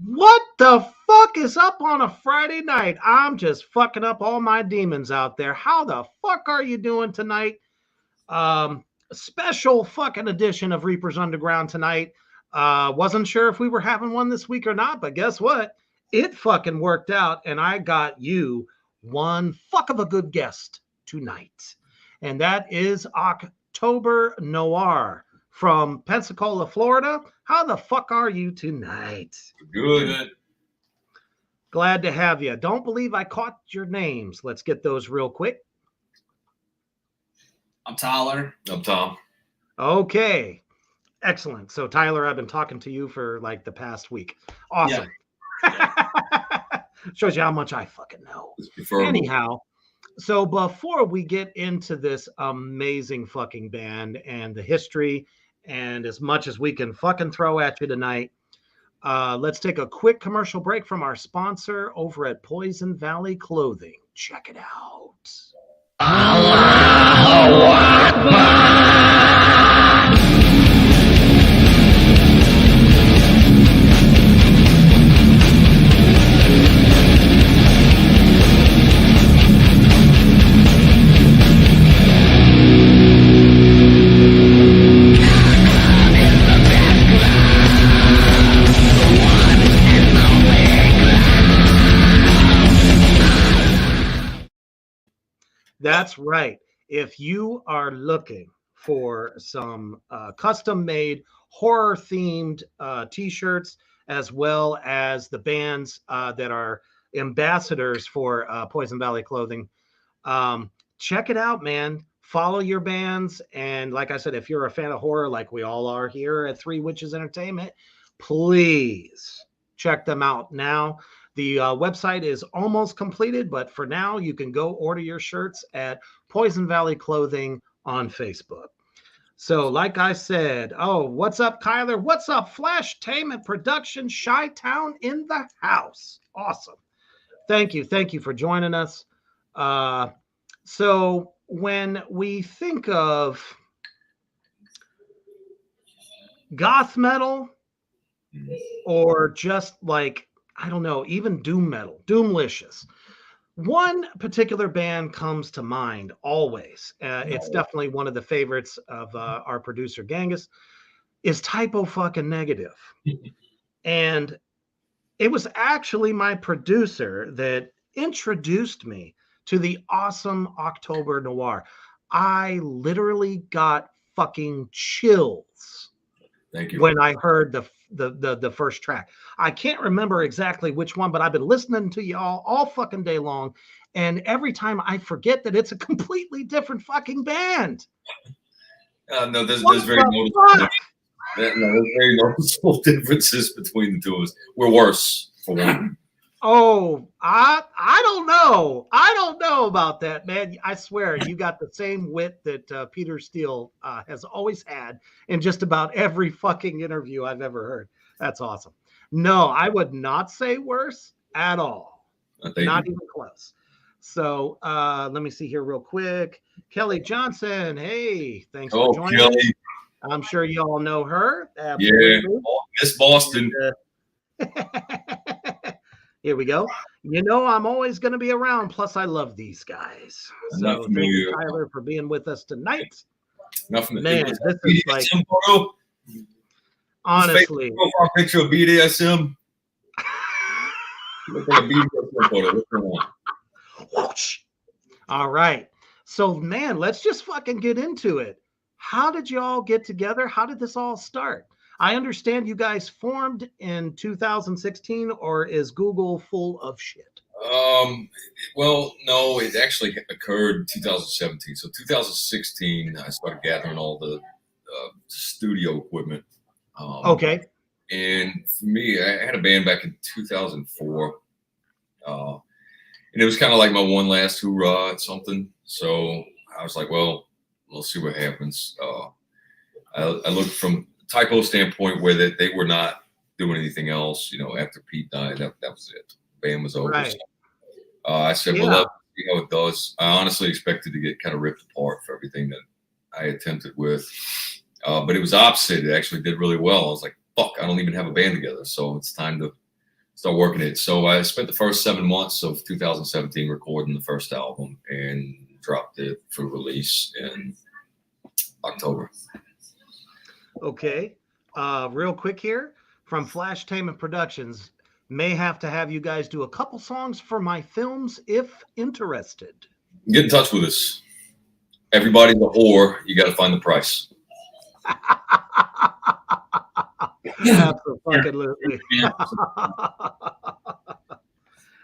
What the fuck is up on a Friday night? I'm just fucking up all my demons out there. How the fuck are you doing tonight? Special fucking edition of Reapers Underground tonight. Wasn't sure if we were having one this week or not, but guess what? It fucking worked out, and I got you one fuck of a good guest tonight. And that is October Noir from Pensacola, Florida. How the fuck are you tonight? Good. Glad to have you. Don't believe I caught your names. Let's get those real quick. I'm Tyler. I'm Tom. Okay. Excellent. So, Tyler, I've been talking to you for like the past week. Awesome. Yeah. Shows you how much I fucking know. Anyhow, so before we get into this amazing fucking band and the history and as much as we can fucking throw at you tonight, let's take a quick commercial break from our sponsor over at Poison Valley Clothing. Check it out. Allahu Akbar. That's right. If you are looking for some custom-made horror-themed T-shirts, as well as the bands that are ambassadors for Poison Valley Clothing, check it out, man. Follow your bands. And like I said, if you're a fan of horror, like we all are here at Three Witches Entertainment, please check them out now. The website is almost completed, but for now, you can go order your shirts at Poison Valley Clothing on Facebook. So, like I said, what's up, Kyler? What's up, Flash Tainment Production, Chi-Town in the house? Awesome. Thank you. Thank you for joining us. So, when we think of goth metal or just like, I don't know, even doom metal, Doomlicious. One particular band comes to mind always. It's definitely one of the favorites of our producer Genghis, is Typo fucking Negative. And it was actually my producer that introduced me to the awesome October Noir. I literally got fucking chills. Thank you. When I heard the first track. I can't remember exactly which one, but I've been listening to y'all all fucking day long. And every time I forget that it's a completely different fucking band. No, there's very noticeable differences between the two of us. We're worse for one. Oh, I don't know. I don't know about that, man. I swear you got the same wit that Peter Steele has always had in just about every fucking interview I've ever heard. That's awesome. No, I would not say worse at all. Not even close. So let me see here real quick. Kelly Johnson. Hey, thanks for joining us. I'm sure you all know her. Absolutely. Yeah, Miss Boston. Here we go. You know, I'm always going to be around. Plus, I love these guys. So thank you, Tyler, for being with us tonight. Nothing. Man, this is like, honestly. Profile picture of BDSM. Look at a BDSM photo. Whoosh. All right. So, man, let's just fucking get into it. How did you all get together? How did this all start? I understand you guys formed in 2016, or is Google full of shit? Well, no, it actually occurred in 2017. So 2016, I started gathering all the studio equipment. Okay. And for me, I had a band back in 2004. And it was kind of like my one last hoorah at something. So I was like, well, we'll see what happens. I looked from Typo standpoint where they were not doing anything else, after Pete died, that was it. The band was over. Right. So, I said, well, let's see how it does. I honestly expected to get kind of ripped apart for everything that I attempted with. But it was opposite. It actually did really well. I was like, fuck, I don't even have a band together. So it's time to start working it. So I spent the first 7 months of 2017 recording the first album and dropped it for release in October. Okay. Real quick here from Flash Tainment Productions. May have to have you guys do a couple songs for my films if interested. Get in touch with us. Everybody's a whore. You got to find the price. Absolutely.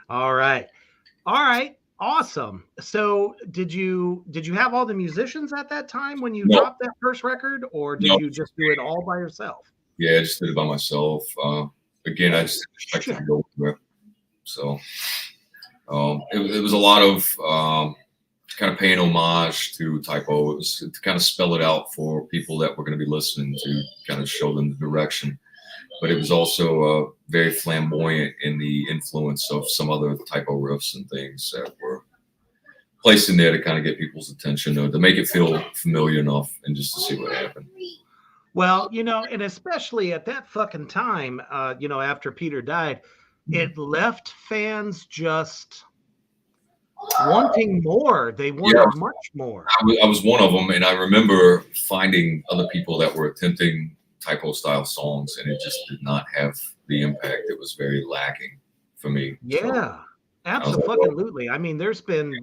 All right. Awesome. So did you have all the musicians at that time when you dropped that first record, or did you just do it all by yourself? Yeah, I just did it by myself. Again, I just expected to go with it. So it was a lot of kind of paying homage to Typo. It was to kind of spell it out for people that were going to be listening, to kind of show them the direction. But it was also very flamboyant in the influence of some other Typo riffs and things that were placed in there to kind of get people's attention, or to make it feel familiar enough, and just to see what happened. Well, and especially at that fucking time, after Peter died, it left fans just wanting more. They wanted much more. I was one of them, and I remember finding other people that were attempting Typo style songs, and it just did not have the impact. It was very lacking for me. Yeah, absolutely. I mean, there's been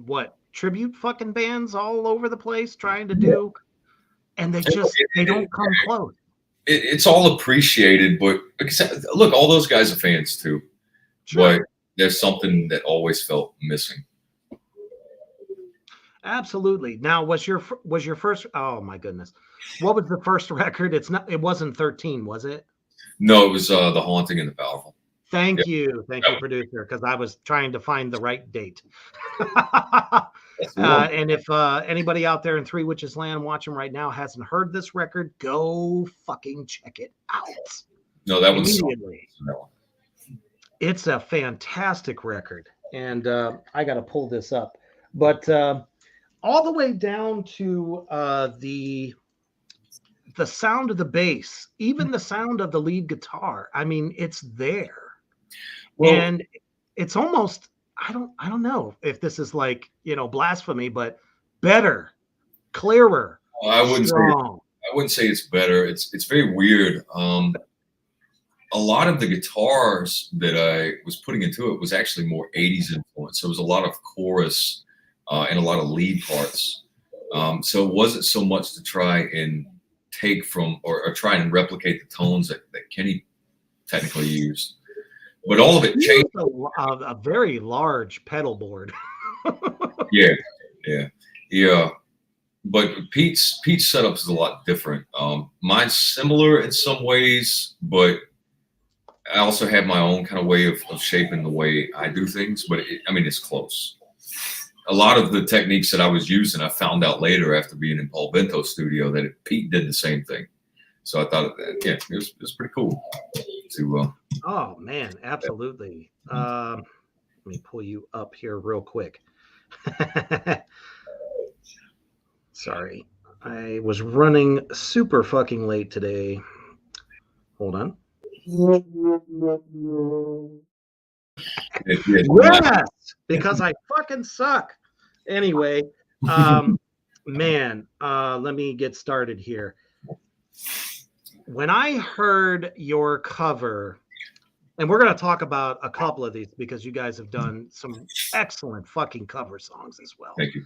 tribute fucking bands all over the place trying to do, and they don't come close. It's all appreciated, but like I said, look, all those guys are fans too. Sure. But there's something that always felt missing. Absolutely. Now, was your first? Oh my goodness, what was the first record? It wasn't 13, was it? No, it was The Haunting and the Powerful. Thank you, producer, because I was trying to find the right date. And if anybody out there in Three Witches Land watching right now hasn't heard this record, go fucking check it out. No, that was immediately. It's a fantastic record, and I got to pull this up, but all the way down to the sound of the bass, even the sound of the lead guitar. I mean, it's there. Well, and it's almost, I don't know if this is like, blasphemy, but better, clearer, I wouldn't say it's better. It's very weird. A lot of the guitars that I was putting into it was actually more 80s influence. So it was a lot of chorus and a lot of lead parts. So it wasn't so much to try and take from or try and replicate the tones that Kenny technically used. But all of it changed. A very large pedal board. Yeah. But Pete's setup is a lot different. Mine's similar in some ways, but I also have my own kind of way of shaping the way I do things. But it's close. A lot of the techniques that I was using, I found out later after being in Paul Bento's studio that Pete did the same thing. So I thought, it was pretty cool. Oh man, absolutely. Let me pull you up here real quick. Sorry, I was running super fucking late today. Hold on. Yes, because I fucking suck. Anyway, man, let me get started here. When I heard your cover, and we're going to talk about a couple of these because you guys have done some excellent fucking cover songs as well. Thank you.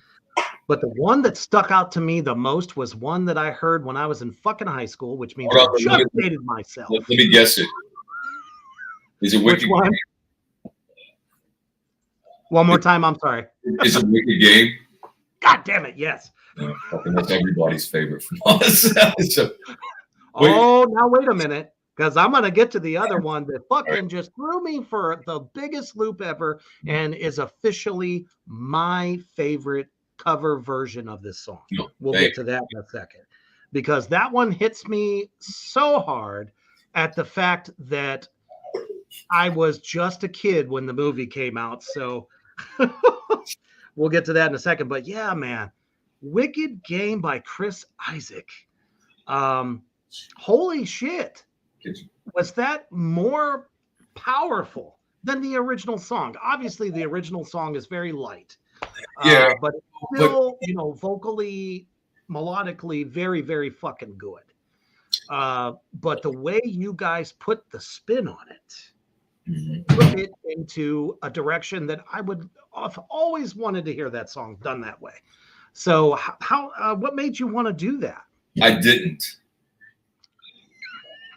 But the one that stuck out to me the most was one that I heard when I was in fucking high school, which means I just dated myself. Let me guess it. Is it Wicked Game? One more time, I'm sorry. Is it Wicked Game? God damn it, yes. No, that's everybody's favorite from us. Oh, now wait a minute, because I'm going to get to the other one that fucking just threw me for the biggest loop ever and is officially my favorite cover version of this song. We'll get to that in a second, because that one hits me so hard at the fact that I was just a kid when the movie came out. So we'll get to that in a second. But yeah, man, Wicked Game by Chris Isaak. Holy shit. Was that more powerful than the original song. Obviously, the original song is very light, Yeah, but it's but still, vocally, melodically, very, very fucking good. But the way you guys put the spin on it, mhm. took it into a direction that I've always wanted to hear that song done that way. So what made you want to do that? I didn't.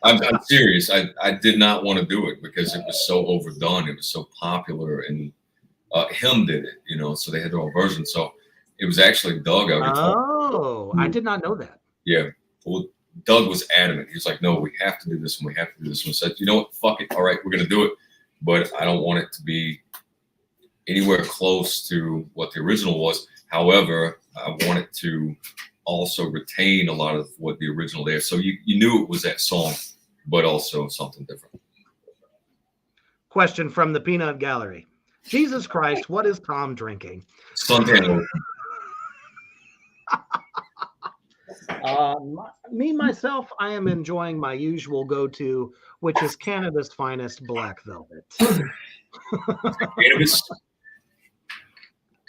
I'm serious. I did not want to do it because it was so overdone. It was so popular, and him did it, so they had their own version. So it was actually Doug I was talking Oh, I to. did not know that. Yeah. Well, Doug was adamant. He was like, no, we have to do this and we have to do this. And we said, you know what? Fuck it. All right, we're going to do it. But I don't want it to be anywhere close to what the original was. However, I want it to also retain a lot of what the original there. So you knew it was that song, but also something different. Question from the Peanut Gallery. Jesus Christ, what is Tom drinking? Suntan. Myself, I am enjoying my usual go-to, which is Canada's finest black velvet. Cannabis.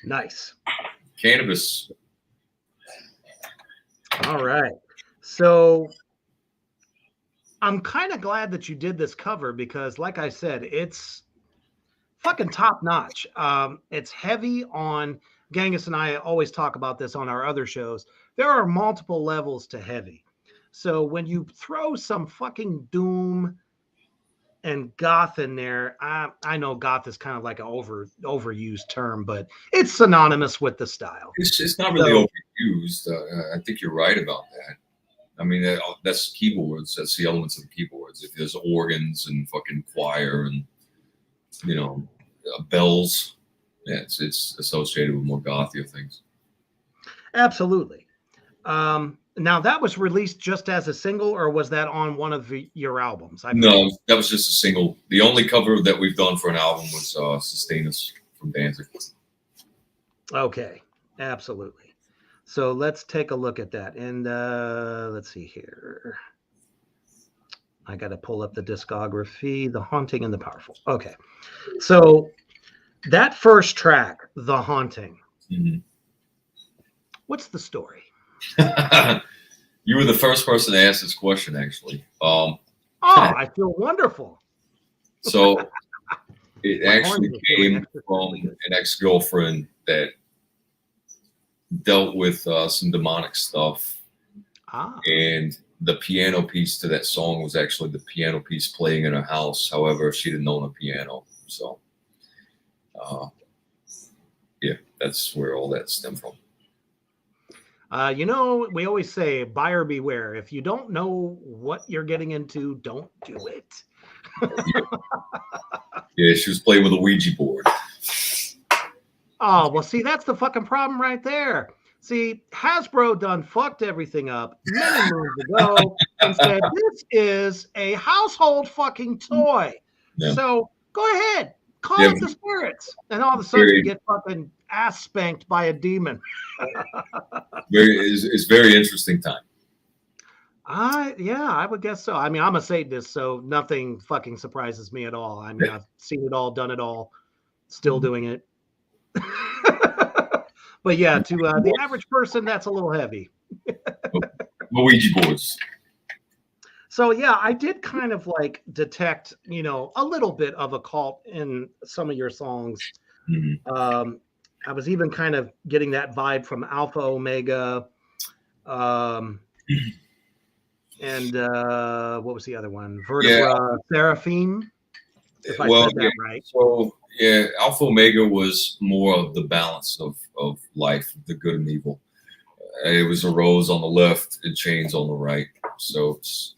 Nice. Cannabis. All right. So I'm kind of glad that you did this cover because, like I said, it's fucking top notch. It's heavy on Genghis, and I always talk about this on our other shows. There are multiple levels to heavy. So when you throw some fucking doom and goth in there, I know goth is kind of like an overused term, but it's synonymous with the style. It's not really overused. I think you're right about that. I mean, that's keyboards. That's the elements of the keyboards. If there's organs and fucking choir and bells, yeah, it's associated with more gothier things. Absolutely. Now that was released just as a single, or was that on one of your albums? No, that was just a single. The only cover that we've done for an album was "Sustain Us" from Danzig. Okay, absolutely. So let's take a look at that. And let's see here. I got to pull up the discography, The Haunting and the Powerful. Okay. So that first track, The Haunting, mm-hmm. What's the story? You were the first person to ask this question, actually. I feel wonderful. So it actually came from an ex-girlfriend that dealt with some demonic stuff. And the piano piece to that song was actually the piano piece playing in her house. However, she didn't own a piano. So, yeah, that's where all that stemmed from. We always say buyer beware. If you don't know what you're getting into, don't do it. Yeah, she was playing with a Ouija board. Oh, well, see, that's the fucking problem right there. See, Hasbro done fucked everything up many moons ago and said, this is a household fucking toy. Yeah. So go ahead, call it the spirits. And all of a sudden you get fucking ass spanked by a demon. It's very interesting time. Yeah, I would guess so. I mean, I'm a Satanist, so nothing fucking surprises me at all. I mean, I've seen it all, done it all, still doing it. But yeah, to the average person, that's a little heavy. Ouija boards. So yeah, I did kind of like detect, a little bit of occult in some of your songs. Mm-hmm. I was even kind of getting that vibe from Alpha Omega. And what was the other one? Vertebra Seraphim. If I said that right. So yeah, Alpha Omega was more of the balance of life, the good and evil. It was a rose on the left and chains on the right. So it's,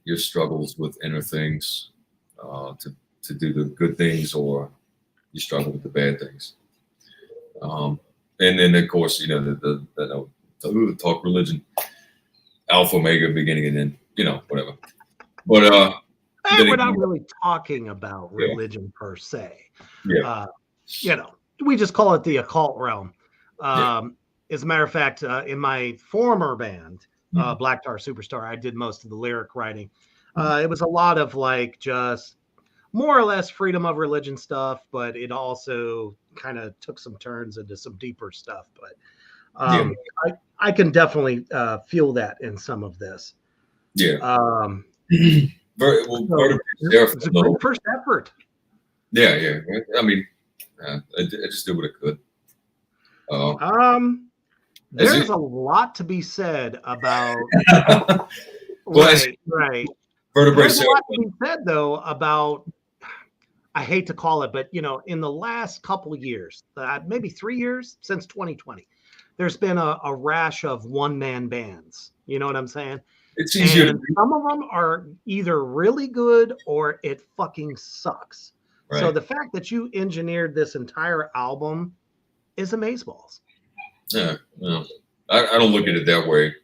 your struggles with inner things to do the good things, or you struggle with the bad things. And then of course, the talk religion, Alpha Omega, beginning and end, whatever. But we're not really talking about religion per se. Yeah. We just call it the occult realm. As a matter of fact, in my former band, Black Tar Superstar, I did most of the lyric writing. It was a lot of like just more or less freedom of religion stuff, but it also kind of took some turns into some deeper stuff. But Yeah. I can definitely feel that in some of this. Yeah. Very well. So it's a great first effort. Yeah. I mean, I just did what I could. There's a lot to be said about. Well, right. Vertebrae. There's a lot to be said though about. I hate to call it, but in the last couple of years, maybe 3 years since 2020, there's been a rash of one-man bands. You know what I'm saying? It's easier. And some of them are either really good or it fucking sucks. Right. So the fact that you engineered this entire album is amazeballs. Yeah, well, I don't look at it that way.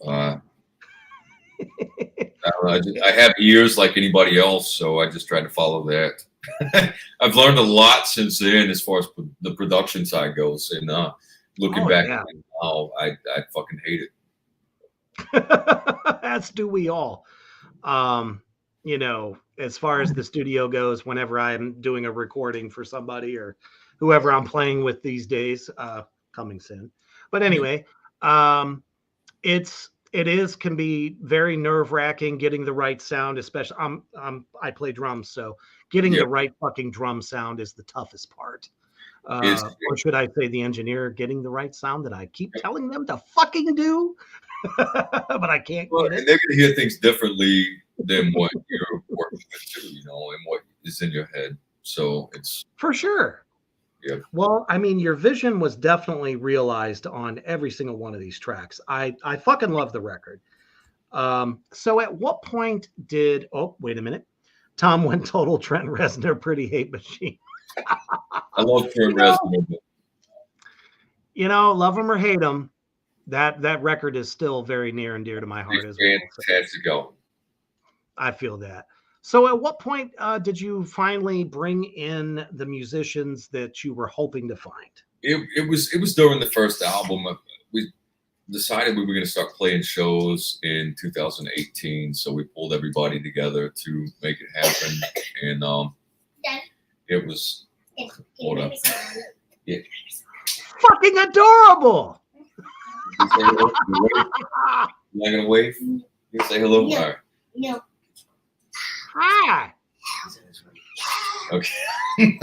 I have ears like anybody else, so I just try to follow that. I've learned a lot since then as far as the production side goes, and looking back now, I fucking hate it. As do we all. As far as the studio goes, whenever I'm doing a recording for somebody or whoever I'm playing with these days, coming soon. But anyway, it can be very nerve-wracking getting the right sound, especially I play drums, so getting the right fucking drum sound is the toughest part. Or should I say the engineer getting the right sound that I keep telling them to fucking do, but I can't get it. And they're going to hear things differently than what you're working with too, and what is in your head. So it's for sure. Yeah. Well, I mean, your vision was definitely realized on every single one of these tracks. I fucking love the record. So at what point did wait a minute. Tom went total Trent Reznor, Pretty Hate Machine. I love Trent Reznor. Love him or hate him, that record is still very near and dear to my heart as well. Fantastic album. I feel that. So at what point did you finally bring in the musicians that you were hoping to find? It was during the first album. We decided we were going to start playing shows in 2018, so we pulled everybody together to make it happen. And it was hold up. Yeah. Fucking adorable. You not gonna wave? You say hello? No. All right. No. Hi. Okay.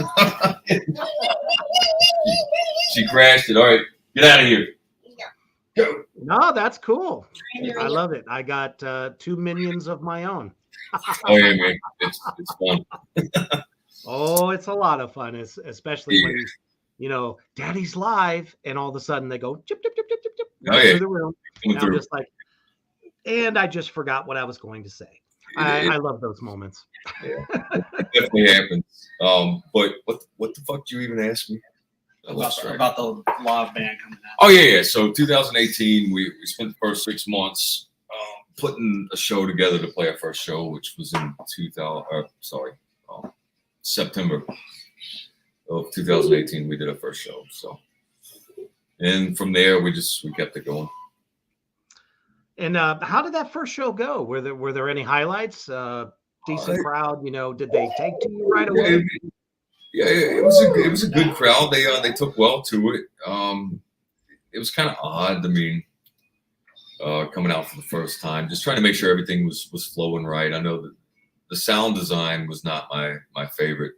She crashed it. All right, get out of here. Go. No, that's cool. I love it. I got 2 minions of my own. Oh yeah, man, it's fun. Oh, it's a lot of fun, especially when Daddy's live, and all of a sudden they go chip chip chip chip chip chip through the room. And I'm just like, and I just forgot what I was going to say. I love those moments. Yeah, it definitely happens. But what the fuck did you even ask me? About the live band coming out. Oh yeah. So 2018, we spent the first 6 months putting a show together to play our first show, which was in September of 2018. We did our first show. So, and from there we kept it going. And how did that first show go? Were there any highlights? Decent crowd, did they take to you right away? Yeah, it was a good crowd. They took well to it. It was kind of odd. I mean, coming out for the first time, just trying to make sure everything was flowing right. I know that the sound design was not my favorite.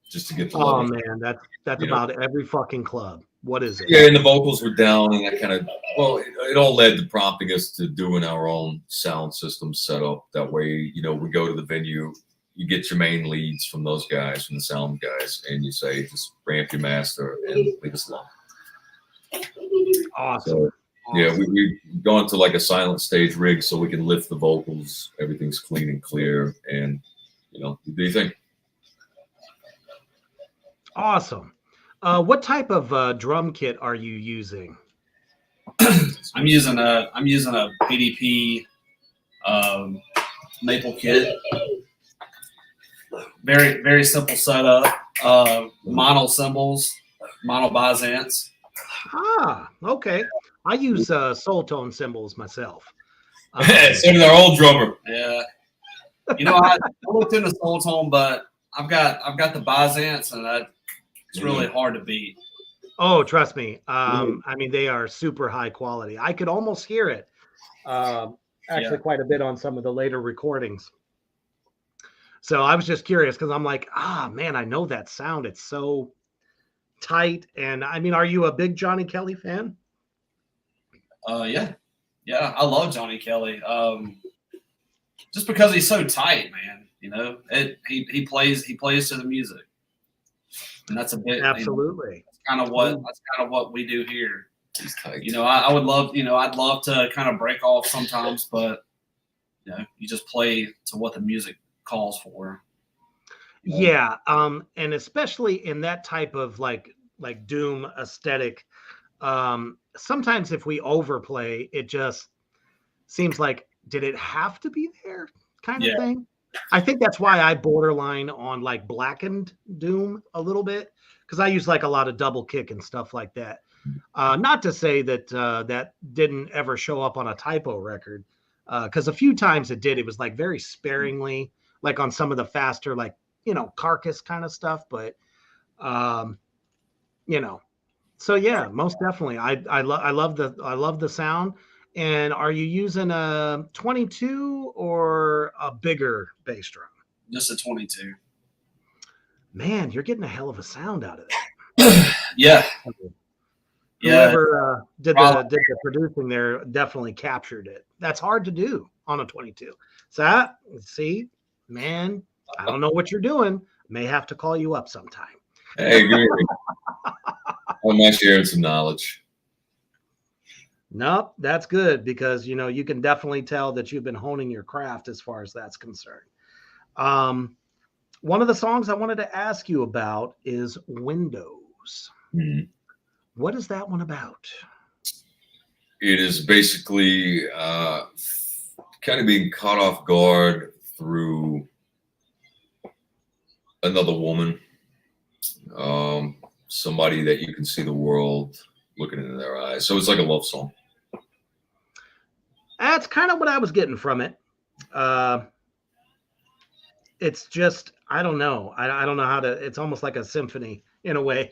Just to get the level. Man, that's about every fucking club. What is it? Yeah, and the vocals were down, and that kind of it all led to prompting us to doing our own sound system setup. That way, we go to the venue, you get your main leads from those guys, from the sound guys, and you say, just ramp your master and leave us alone. Awesome. So, yeah, we've gone to like a silent stage rig so we can lift the vocals. Everything's clean and clear, and you do you think? Awesome. What type of drum kit are you using? I'm using a PDP maple kit. Very, very simple setup. Mono cymbals, mono Byzants. Ah, okay. I use soul tone cymbals myself. So did our old drummer. Yeah. I looked into Soul Tone, but I've got the Byzance, and it's really hard to beat. Oh, trust me. I mean, they are super high quality. I could almost hear it, actually, quite a bit on some of the later recordings. So I was just curious because I'm like, man, I know that sound. It's so tight. And I mean, are you a big Johnny Kelly fan? Yeah, I love Johnny Kelly. Just because he's so tight, man. He plays to the music, and that's a bit Absolutely. That's kind of what we do here. He's tight. I would love I'd love to kind of break off sometimes, but you just play to what the music calls for. Yeah, and especially in that type of like doom aesthetic, sometimes if we overplay, it just seems like, did it have to be there kind of thing? I think that's why I borderline on like blackened doom a little bit, because I use like a lot of double kick and stuff like that. Not to say that that didn't ever show up on a typo record, because a few times it did. It was like very sparingly, like on some of the faster, like carcass kind of stuff. But so yeah, most definitely. I love the sound. And are you using a 22 or a bigger bass drum? Just a 22. Man, you're getting a hell of a sound out of that. Yeah. Whoever did the producing there definitely captured it. That's hard to do on a 22. So see, man, I don't know what you're doing. May have to call you up sometime. Hey, I'm not sharing some knowledge. Nope, that's good because you can definitely tell that you've been honing your craft as far as that's concerned. One of the songs I wanted to ask you about is Windows. Mm-hmm. What is that one about? It is basically kind of being caught off guard through another woman, somebody that you can see the world looking into their eyes. So it's like a love song. That's kind of what I was getting from it. It's just, I don't know. I don't know how to, it's almost like a symphony in a way.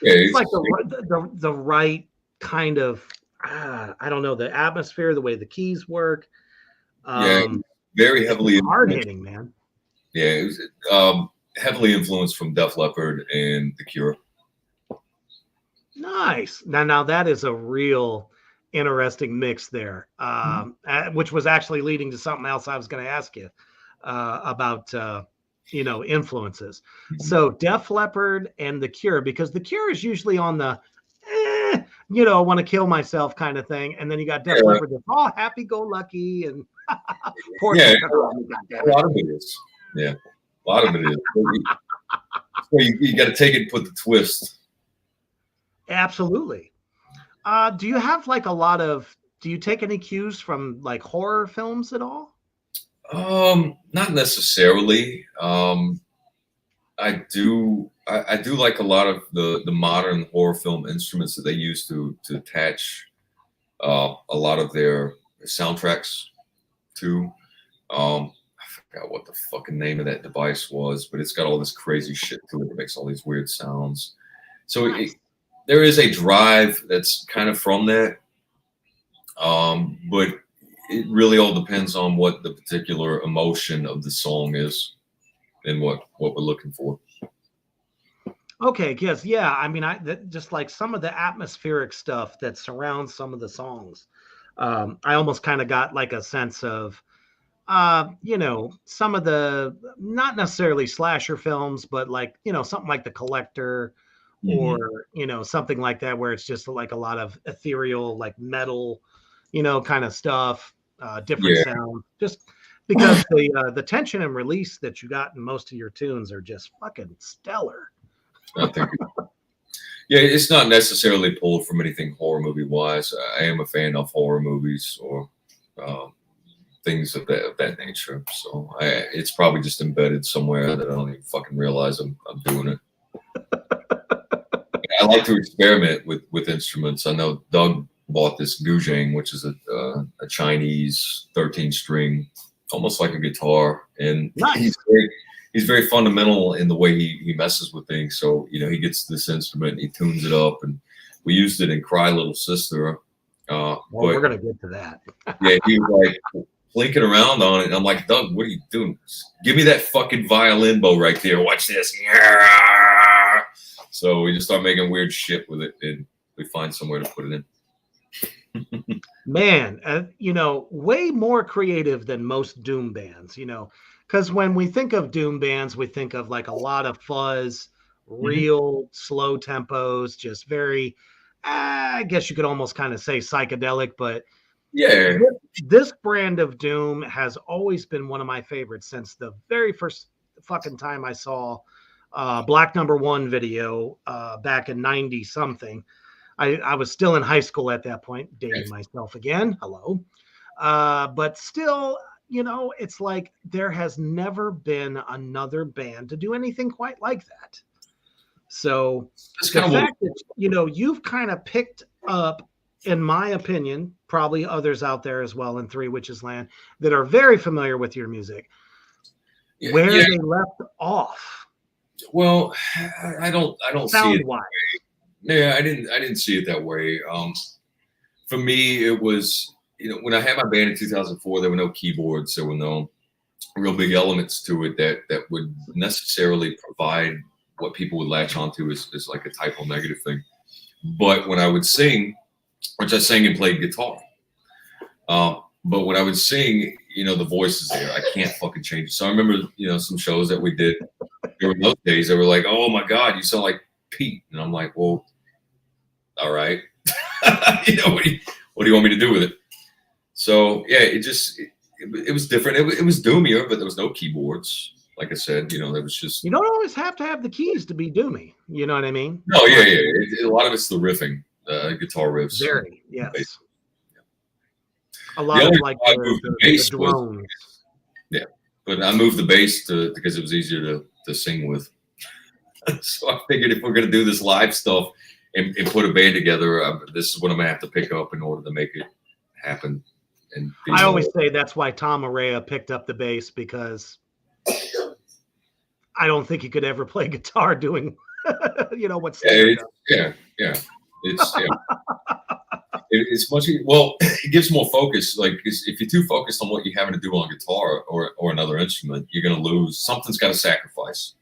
It's like the right kind of, I don't know, the atmosphere, the way the keys work. Very heavily hard hitting, man. Yeah, it was heavily influenced from Def Leppard and The Cure. Nice. Now that is a real interesting mix there, which was actually leading to something else I was going to ask you about. Influences. So Def Leppard and The Cure, because The Cure is usually on the, want to kill myself kind of thing, and then you got Def Leppard that's all happy go lucky and poor. A lot of it is. Yeah, a lot of it is. So you got to take it and put the twist. Absolutely. Do you have like do you take any cues from like horror films at all? Not necessarily. I do like a lot of the modern horror film instruments that they use to attach a lot of their soundtracks to. I forgot what the fucking name of that device was, but it's got all this crazy shit to it that makes all these weird sounds. So there is a drive that's kind of from that, but it really all depends on what the particular emotion of the song is and what we're looking for. Okay, yes, yeah. I mean, just like some of the atmospheric stuff that surrounds some of the songs, I almost kind of got like a sense of, some of the not necessarily slasher films, but like something like The Collector, or something like that, where it's just like a lot of ethereal, like metal, kind of stuff, different sound, just because the tension and release that you got in most of your tunes are just fucking stellar. I think, it's not necessarily pulled from anything horror movie wise. I am a fan of horror movies or things of that nature. So it's probably just embedded somewhere that I don't even fucking realize I'm doing it. I like to experiment with instruments. I know Doug bought this guzheng, which is a Chinese 13-string almost like a guitar, and Nice. he's very fundamental in the way he messes with things. So he gets this instrument and he tunes it up, and we used it in "Cry Little Sister." Well, But we're gonna get to that. yeah, he was like blinking around on it, and I'm like, Doug, what are you doing? Give me that fucking violin bow right there. Watch this. So we just start making weird shit with it, and we find somewhere to put it in. Man, way more creative than most doom bands, because when we think of doom bands, we think of like a lot of fuzz, real slow tempos, just very, I guess you could almost kind of say psychedelic, but Yeah. this brand of doom has always been one of my favorites since the very first fucking time I saw Black Number One video back in 90 something. I was still in high school at that point, dating myself again. Hello. But still, it's like there has never been another band to do anything quite like that. So That's the kind of fact that, you've kind of picked up, in my opinion, probably others out there as well in Three Witches Land that are very familiar with your music, where they left off. Well, I don't see it. Sound-wise. Yeah, I didn't see it that way. For me, it was when I had my band in 2004, there were no keyboards, there were no real big elements to it that would necessarily provide what people would latch onto as like a typo negative thing. But when I would sing, which I sang and played guitar, but when I would sing, the voice is there. I can't fucking change it. So I remember, some shows that we did during those days. They were like, "Oh my God, you sound like Pete," and I'm like, "Well, all right." What do you want me to do with it? So yeah, it was different. It was doomier, but there was no keyboards. Like I said, there was just. You don't always have to have the keys to be doomy. You know what I mean? No, yeah. A lot of it's the riffing, guitar riffs. Very, yes. Yeah. A lot of like the drones. Yeah, but I moved the bass because it was easier to sing with. So I figured if we're gonna do this live stuff and put a band together, this is what I'm gonna have to pick up in order to make it happen. And I always say that's why Tom Araya picked up the bass, because I don't think he could ever play guitar doing, what's yeah. It's much well. It gives more focus. Like if you're too focused on what you're having to do on guitar or another instrument, you're gonna lose. Something's got to sacrifice.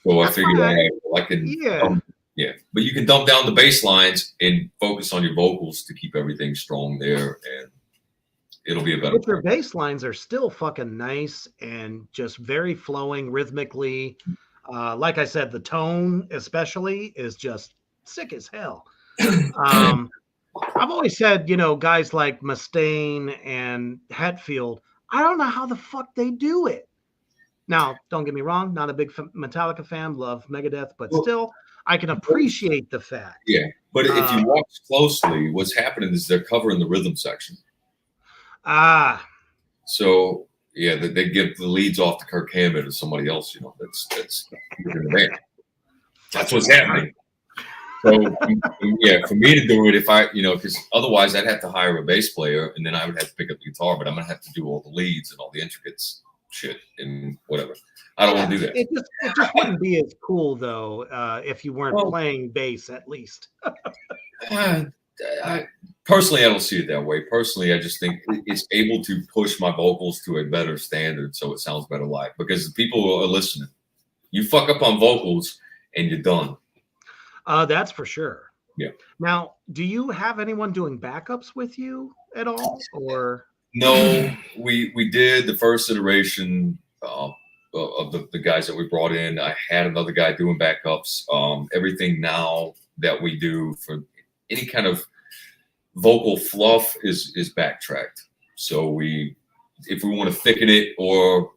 So I figured I can, but you can dump down the bass lines and focus on your vocals to keep everything strong there, and it'll be a better. But your bass lines are still fucking nice and just very flowing rhythmically. Like I said, the tone especially is just sick as hell. I've always said, guys like Mustaine and Hetfield, I don't know how the fuck they do it. Now, don't get me wrong, not a big Metallica fan, love Megadeth, but still, I can appreciate the fact. Yeah, but if you watch closely, what's happening is they're covering the rhythm section. So yeah, they give the leads off to Kirk Hammett or somebody else. That's in the band. That's what's happening. So yeah, for me to do it, if I, because otherwise I'd have to hire a bass player and then I would have to pick up the guitar, but I'm gonna have to do all the leads and all the intricate shit and whatever. I don't want to do that. It just wouldn't be as cool though if you weren't playing bass at least. Personally, I don't see it that way. Personally, I just think it's able to push my vocals to a better standard so it sounds better live, because the people are listening. You fuck up on vocals and you're done. That's for sure. Yeah. Now, do you have anyone doing backups with you at all, or? No, we did the first iteration of the guys that we brought in. I had another guy doing backups. Everything now that we do for any kind of vocal fluff is backtracked. So if we want to thicken it, or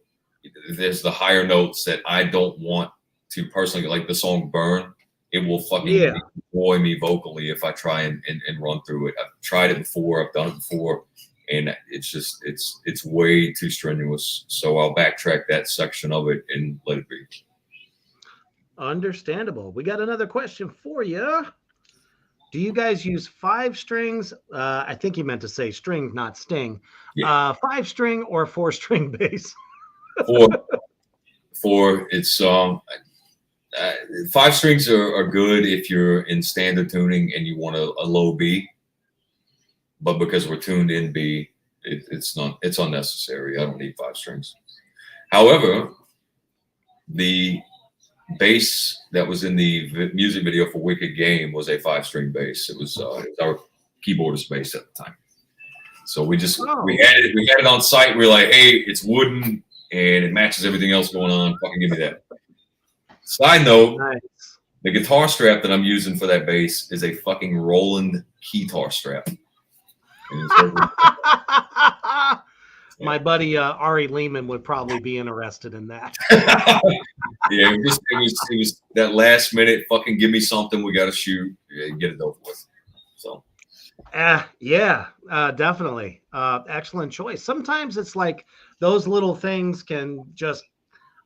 there's the higher notes that I don't want to personally, like the song "Burn," it will fucking annoy me vocally if I try and run through it. I've tried it before. I've done it before. And it's just, it's way too strenuous. So I'll backtrack that section of it and let it be. Understandable. We got another question for you. Do you guys use 5 strings? I think you meant to say string, not sting. Yeah. 5 string or 4 string bass? For it's 5 strings are good if you're in standard tuning and you want a low B, but because we're tuned in B, it's unnecessary. I don't need 5 strings. However, the bass that was in the music video for Wicked Game was a 5 string bass. It was our keyboardist bass at the time. So we had it on site. We were like, hey, it's wooden and it matches everything else going on. Fucking give me that. Side note, Nice. the guitar strap that I'm using for that bass is a fucking Roland keytar strap. My buddy Ari Lehman would probably be interested in that. Yeah, it was that last minute fucking give me something, we got to shoot, get it over with. So Yeah, definitely. Excellent choice. Sometimes it's like those little things can just,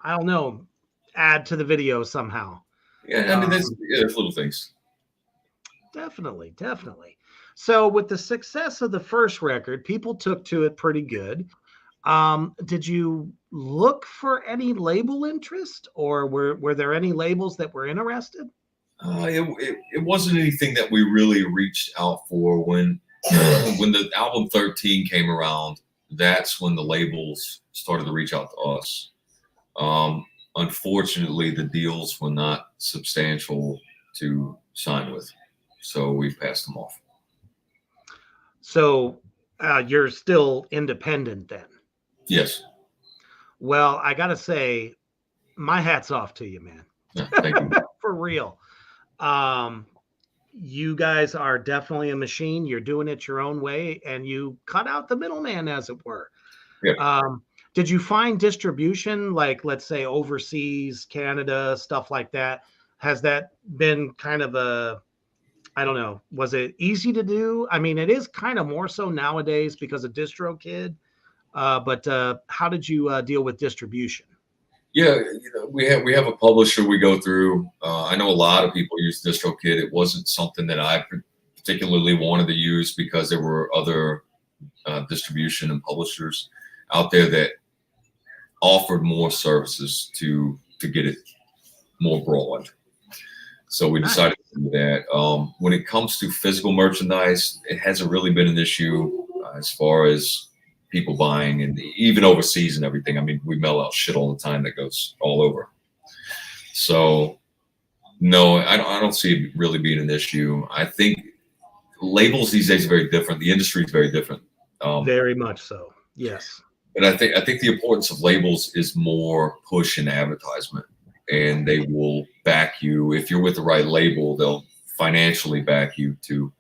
I don't know, add to the video somehow. yeah, I mean there's little things. Definitely. So with the success of the first record, people took to it pretty good. Did you look for any label interest, or were there any labels that were interested? It wasn't anything that we really reached out for when the album 13 came around. That's when the labels started to reach out to us. Unfortunately, the deals were not substantial to sign with, so we passed them off. So you're still independent then? Yes. Well, I gotta say, my hat's off to you, man. Yeah, thank you. For real. You guys are definitely a machine. You're doing it your own way, and you cut out the middleman, as it were. Yeah. Did you find distribution, like let's say overseas, Canada, stuff like that? Has that been kind of I don't know, was it easy to do? I mean, it is kind of more so nowadays because of DistroKid. But how did you deal with distribution? Yeah, we have a publisher we go through. I know a lot of people use DistroKid. It wasn't something that I particularly wanted to use because there were other distribution and publishers out there that offered more services to get it more broad. So we decided to do that. When it comes to physical merchandise, it hasn't really been an issue as far as people buying, and even overseas and everything. I mean, we mail out shit all the time that goes all over. So no, I don't see it really being an issue. I think labels these days are very different. The industry is very different. Very much so. Yes. But I think the importance of labels is more push and advertisement, and they will back you. If you're with the right label, they'll financially back you to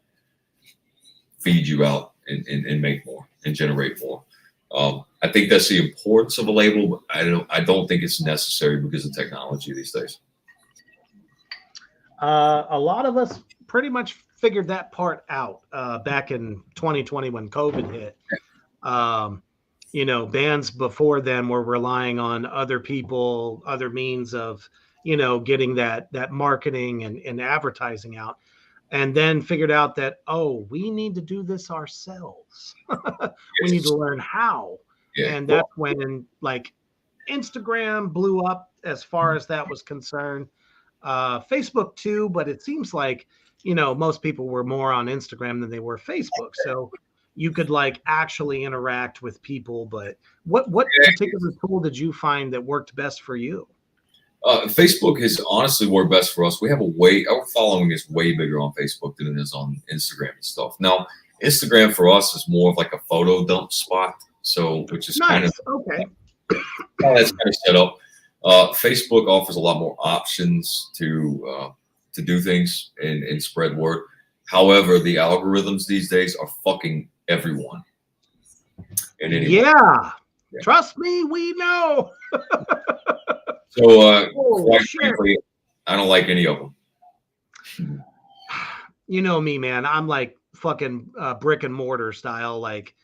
feed you out and make more and generate more. I think that's the importance of a label, but I don't think it's necessary because of technology these days. A lot of us pretty much figured that part out back in 2020 when COVID hit. Bands before then were relying on other people, other means of, getting that marketing and advertising out, and then figured out that, oh, we need to do this ourselves. We need to learn how. Yeah. And that's when like Instagram blew up as far as that was concerned. Facebook too, but it seems like, most people were more on Instagram than they were Facebook. So you could like actually interact with people. But what particular tool did you find that worked best for you? Facebook has honestly worked best for us. We have our following is way bigger on Facebook than it is on Instagram and stuff. Now, Instagram for us is more of like a photo dump spot. So, which is nice. Kind of okay. That's kind of set up. Facebook offers a lot more options to do things and spread word. However, the algorithms these days are fucking everyone. And yeah. Trust me, we know. So, quite frankly, I don't like any of them. You know me, man. I'm like fucking brick and mortar style. Like,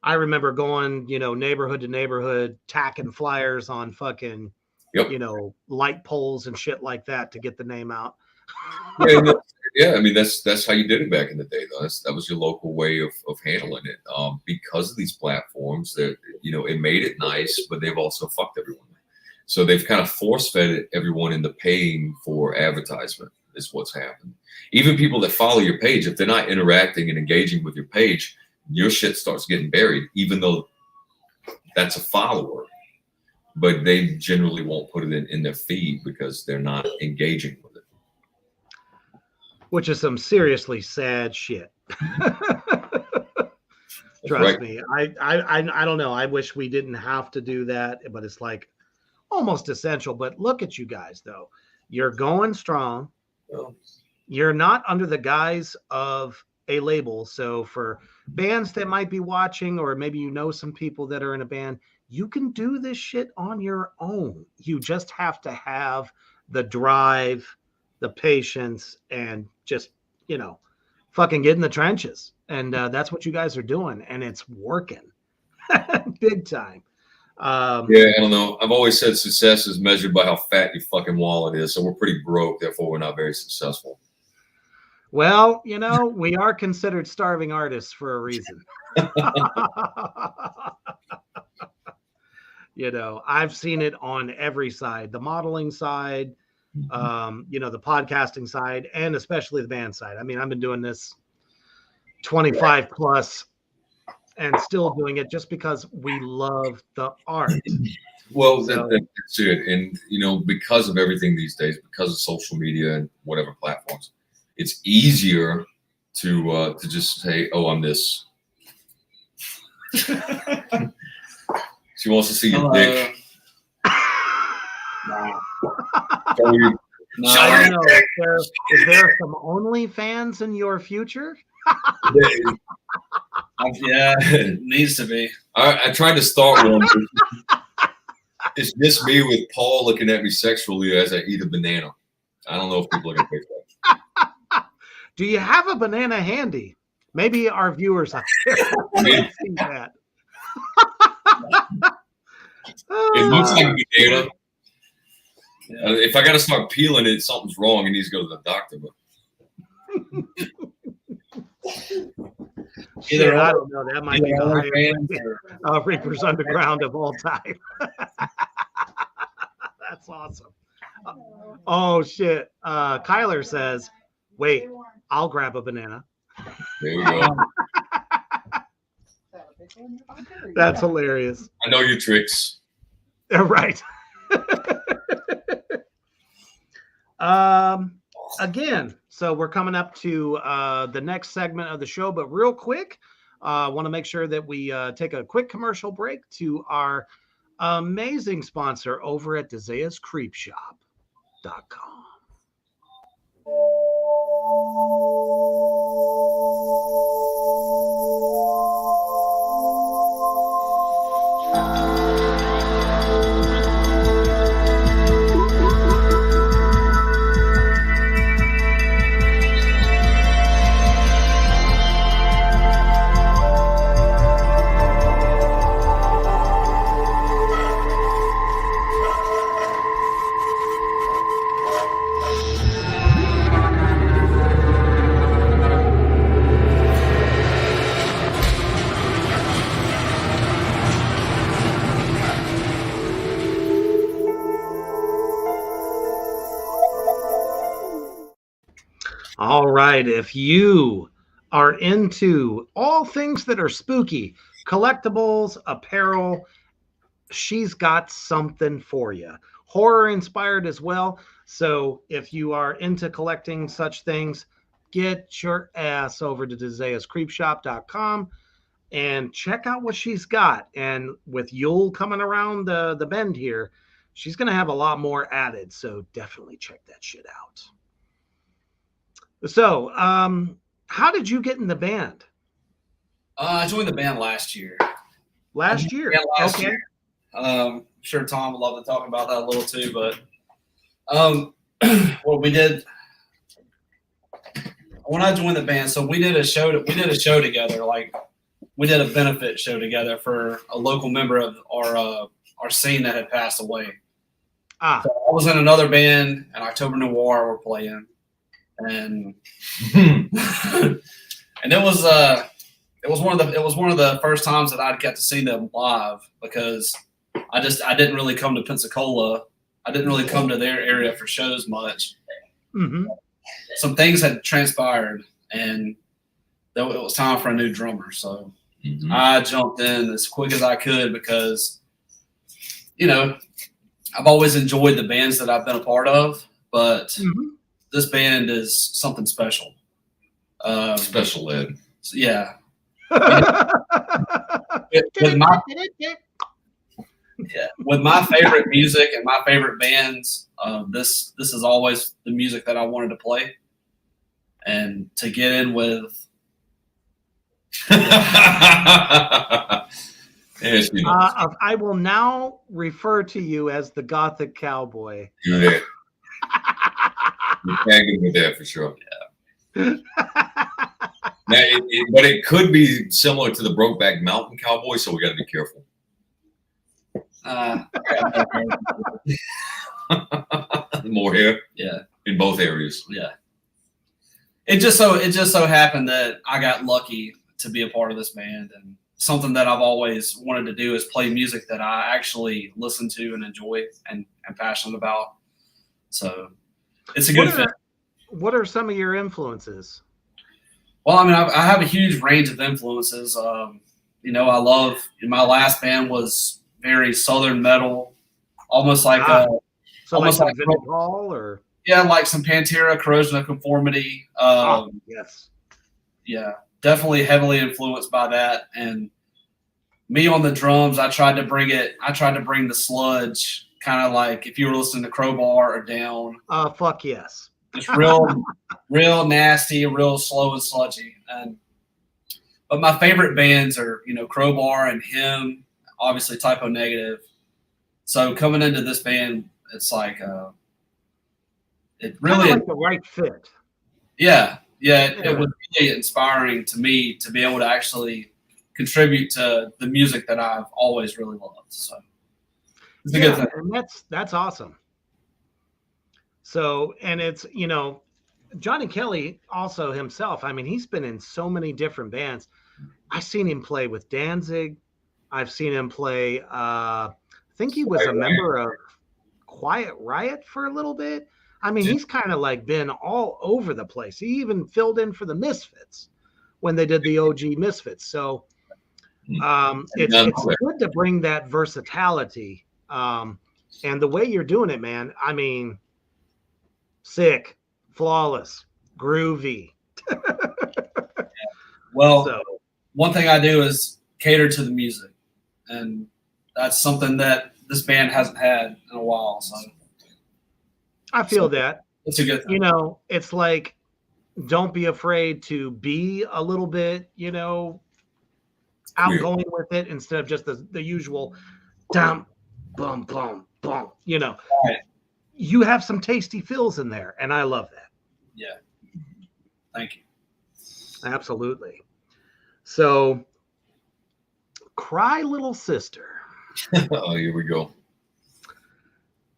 I remember going, neighborhood to neighborhood, tacking flyers on fucking, light poles and shit like that to get the name out. Yeah, Yeah, I mean that's how you did it back in the day, though. That was your local way of handling it. Because of these platforms, that it made it nice, but they've also fucked everyone. So they've kind of force fed everyone into paying for advertisement. Is what's happened. Even people that follow your page, if they're not interacting and engaging with your page, your shit starts getting buried, even though that's a follower. But they generally won't put it in their feed because they're not engaging with it. Which is some seriously sad shit. Trust me. I don't know. I wish we didn't have to do that, but it's like almost essential. But look at you guys, though. You're going strong. Well, you're not under the guise of a label. So for bands that might be watching, or maybe some people that are in a band, you can do this shit on your own. You just have to have the drive, the patience, and just, fucking get in the trenches. And that's what you guys are doing. And it's working big time. Yeah, I don't know. I've always said success is measured by how fat your fucking wallet is. So we're pretty broke. Therefore, we're not very successful. Well, we are considered starving artists for a reason. I've seen it on every side, the modeling side, the podcasting side, and especially the band side. I mean, I've been doing this 25 plus and still doing it just because we love the art. Well, that's it. And, because of everything these days, because of social media and whatever platforms, it's easier to just say, oh, I'm this. She wants to see your dick. No. I don't know. Is there some OnlyFans in your future? Yeah, it needs to be. I tried to start one. It's just me with Paul looking at me sexually as I eat a banana. I don't know if people are going to pick that. Do you have a banana handy? Maybe our viewers out there can see that. It looks like a banana. Yeah. If I got to start peeling it, something's wrong and needs to go to the doctor. Either I don't know. That might be the highest Reaper's Underground of all time. That's awesome. Oh shit! Kyler says, "Wait, I'll grab a banana." There we go. That's hilarious. I know your tricks. Right. Again, so we're coming up to the next segment of the show, but real quick, I want to make sure that we take a quick commercial break to our amazing sponsor over at DezeasCreepShop.com. All right. If you are into all things that are spooky, collectibles, apparel, she's got something for you. Horror inspired as well. So if you are into collecting such things, get your ass over to DezeasCreepShop.com and check out what she's got. And with Yule coming around the bend here, she's going to have a lot more added. So definitely check that shit out. So, how did you get in the band? I joined the band last year. Last year? Last year. I'm sure Tom would love to talk about that a little too, but what we did when I joined the band, so we did a show together, like we did a benefit show together for a local member of our scene that had passed away. So I was in another band, and October Noir were playing. and and it was one of the first times that I'd got to see them live, because I didn't really come to Pensacola. I didn't really come to their area for shows much. Mm-hmm. Some things had transpired, and it was time for a new drummer. So I jumped in as quick as I could, because, I've always enjoyed the bands that I've been a part of, but this band is something special. Special ed. Yeah. With my favorite music and my favorite bands, this is always the music that I wanted to play, and to get in with. Yes, I will now refer to you as the Gothic Cowboy. Do that. You can't get me there for sure. Yeah. Now, but it could be similar to the Brokeback Mountain Cowboy, so we got to be careful. More hair, yeah, in both areas. Yeah. It just so happened that I got lucky to be a part of this band, and something that I've always wanted to do is play music that I actually listen to and enjoy and am passionate about. So it's a good fit. What are some of your influences? Well, I mean, I have a huge range of influences. I love, my last band was very Southern metal, almost like Vintage Hall, or like some Pantera, Corrosion of Conformity. Yes, yeah, definitely heavily influenced by that. And me on the drums, I tried to bring the sludge, kind of like if you were listening to Crowbar or Down. Fuck yes. It's real nasty, real slow and sludgy. But my favorite bands are, Crowbar and Him, obviously Typo Negative. So coming into this band, it's like it really like the right fit. Yeah. It was really inspiring to me to be able to actually contribute to the music that I've always really loved. So it's a good thing. And that's awesome. So, and it's, Johnny Kelly also himself, I mean, he's been in so many different bands. I've seen him play with Danzig. I've seen him play, I think he was a member of Quiet Riot for a little bit. I mean, he's kind of like been all over the place. He even filled in for the Misfits when they did the OG Misfits. So it's good to bring that versatility. And the way you're doing it, man, I mean, sick, flawless, groovy. Well, one thing I do is cater to the music, and that's something that this band hasn't had in a while. So I feel that it's a good thing. It's like, don't be afraid to be a little bit, outgoing with it, instead of just the usual dum, bum, bum, bum. Right. You have some tasty fills in there, and I love that. Yeah. Thank you. Absolutely. So, Cry Little Sister. Oh, here we go.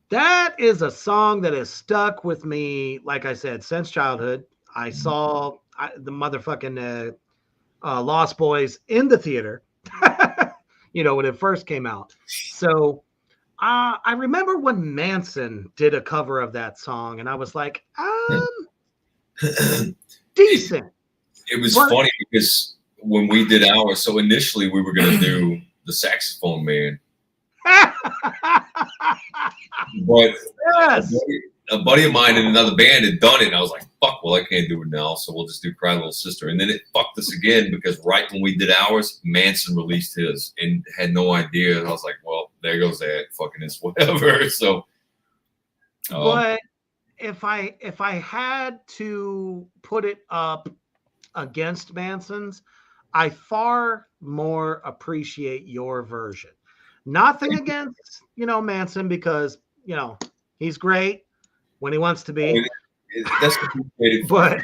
That is a song that has stuck with me, like I said, since childhood. I saw the motherfucking Lost Boys in the theater, when it first came out. So I remember when Manson did a cover of that song, and I was like, decent. It was funny because when we did ours, so initially we were going to do the Saxophone Man. But yes. a buddy of mine in another band had done it, and I was like, fuck, well, I can't do it now, so we'll just do Cry Little Sister. And then it fucked us again, because right when we did ours, Manson released his and had no idea. And I was like, well, there goes that. Fucking it's whatever. So, but if I had to put it up against Manson's, I far more appreciate your version. Nothing against, Manson, because, he's great when he wants to be. That's but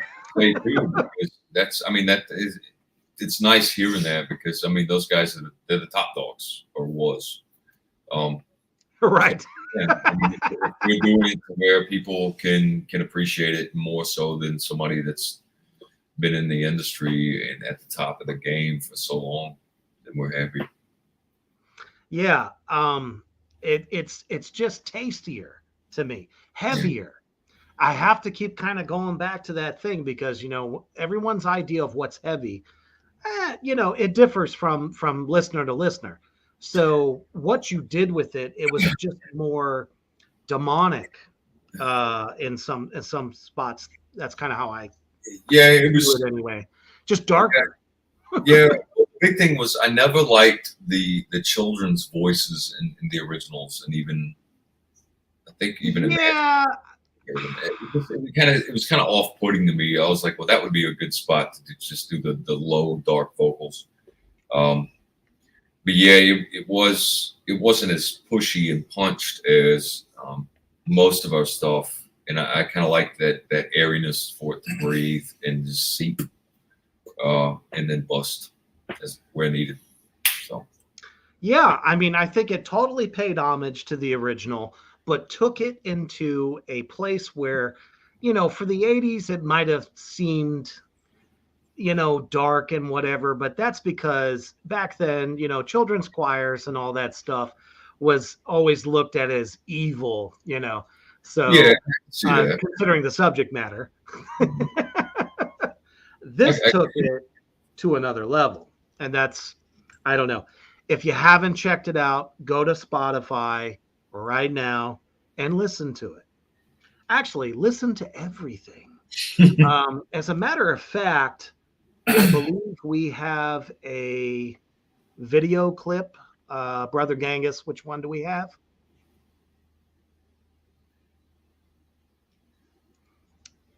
it's nice hearing that, because those guys they're the top dogs, or was. Right. Yeah, I mean, if we're doing it to where people can appreciate it more so than somebody that's been in the industry and at the top of the game for so long, then we're happy. Yeah, it's just tastier to me, heavier. I have to keep kind of going back to that thing because everyone's idea of what's heavy, it differs from listener to listener. So what you did with it, it was just more demonic in some spots. That's kind of how I Yeah, it do was. it anyway. Just darker. Yeah, the big thing was I never liked the children's voices in the originals, and even I think even in Yeah. it was kind of off putting to me. I was like, well, that would be a good spot to just do the low dark vocals. But yeah, it wasn't as pushy and punched as most of our stuff, and I kind of like that airiness for it to breathe and just seep, and then bust as where needed. So Yeah, I mean, I think it totally paid homage to the original, but took it into a place where, for the 80s, it might have seemed, dark and whatever, but that's because back then, children's choirs and all that stuff was always looked at as evil. yeah, So, I can see that. considering the subject matter, I, this I, took it to another level. And that's, I don't know. If you haven't checked it out, go to Spotify right now and listen to it. Actually, listen to everything. As a matter of fact, I believe we have a video clip. Brother Gangus, which one do we have?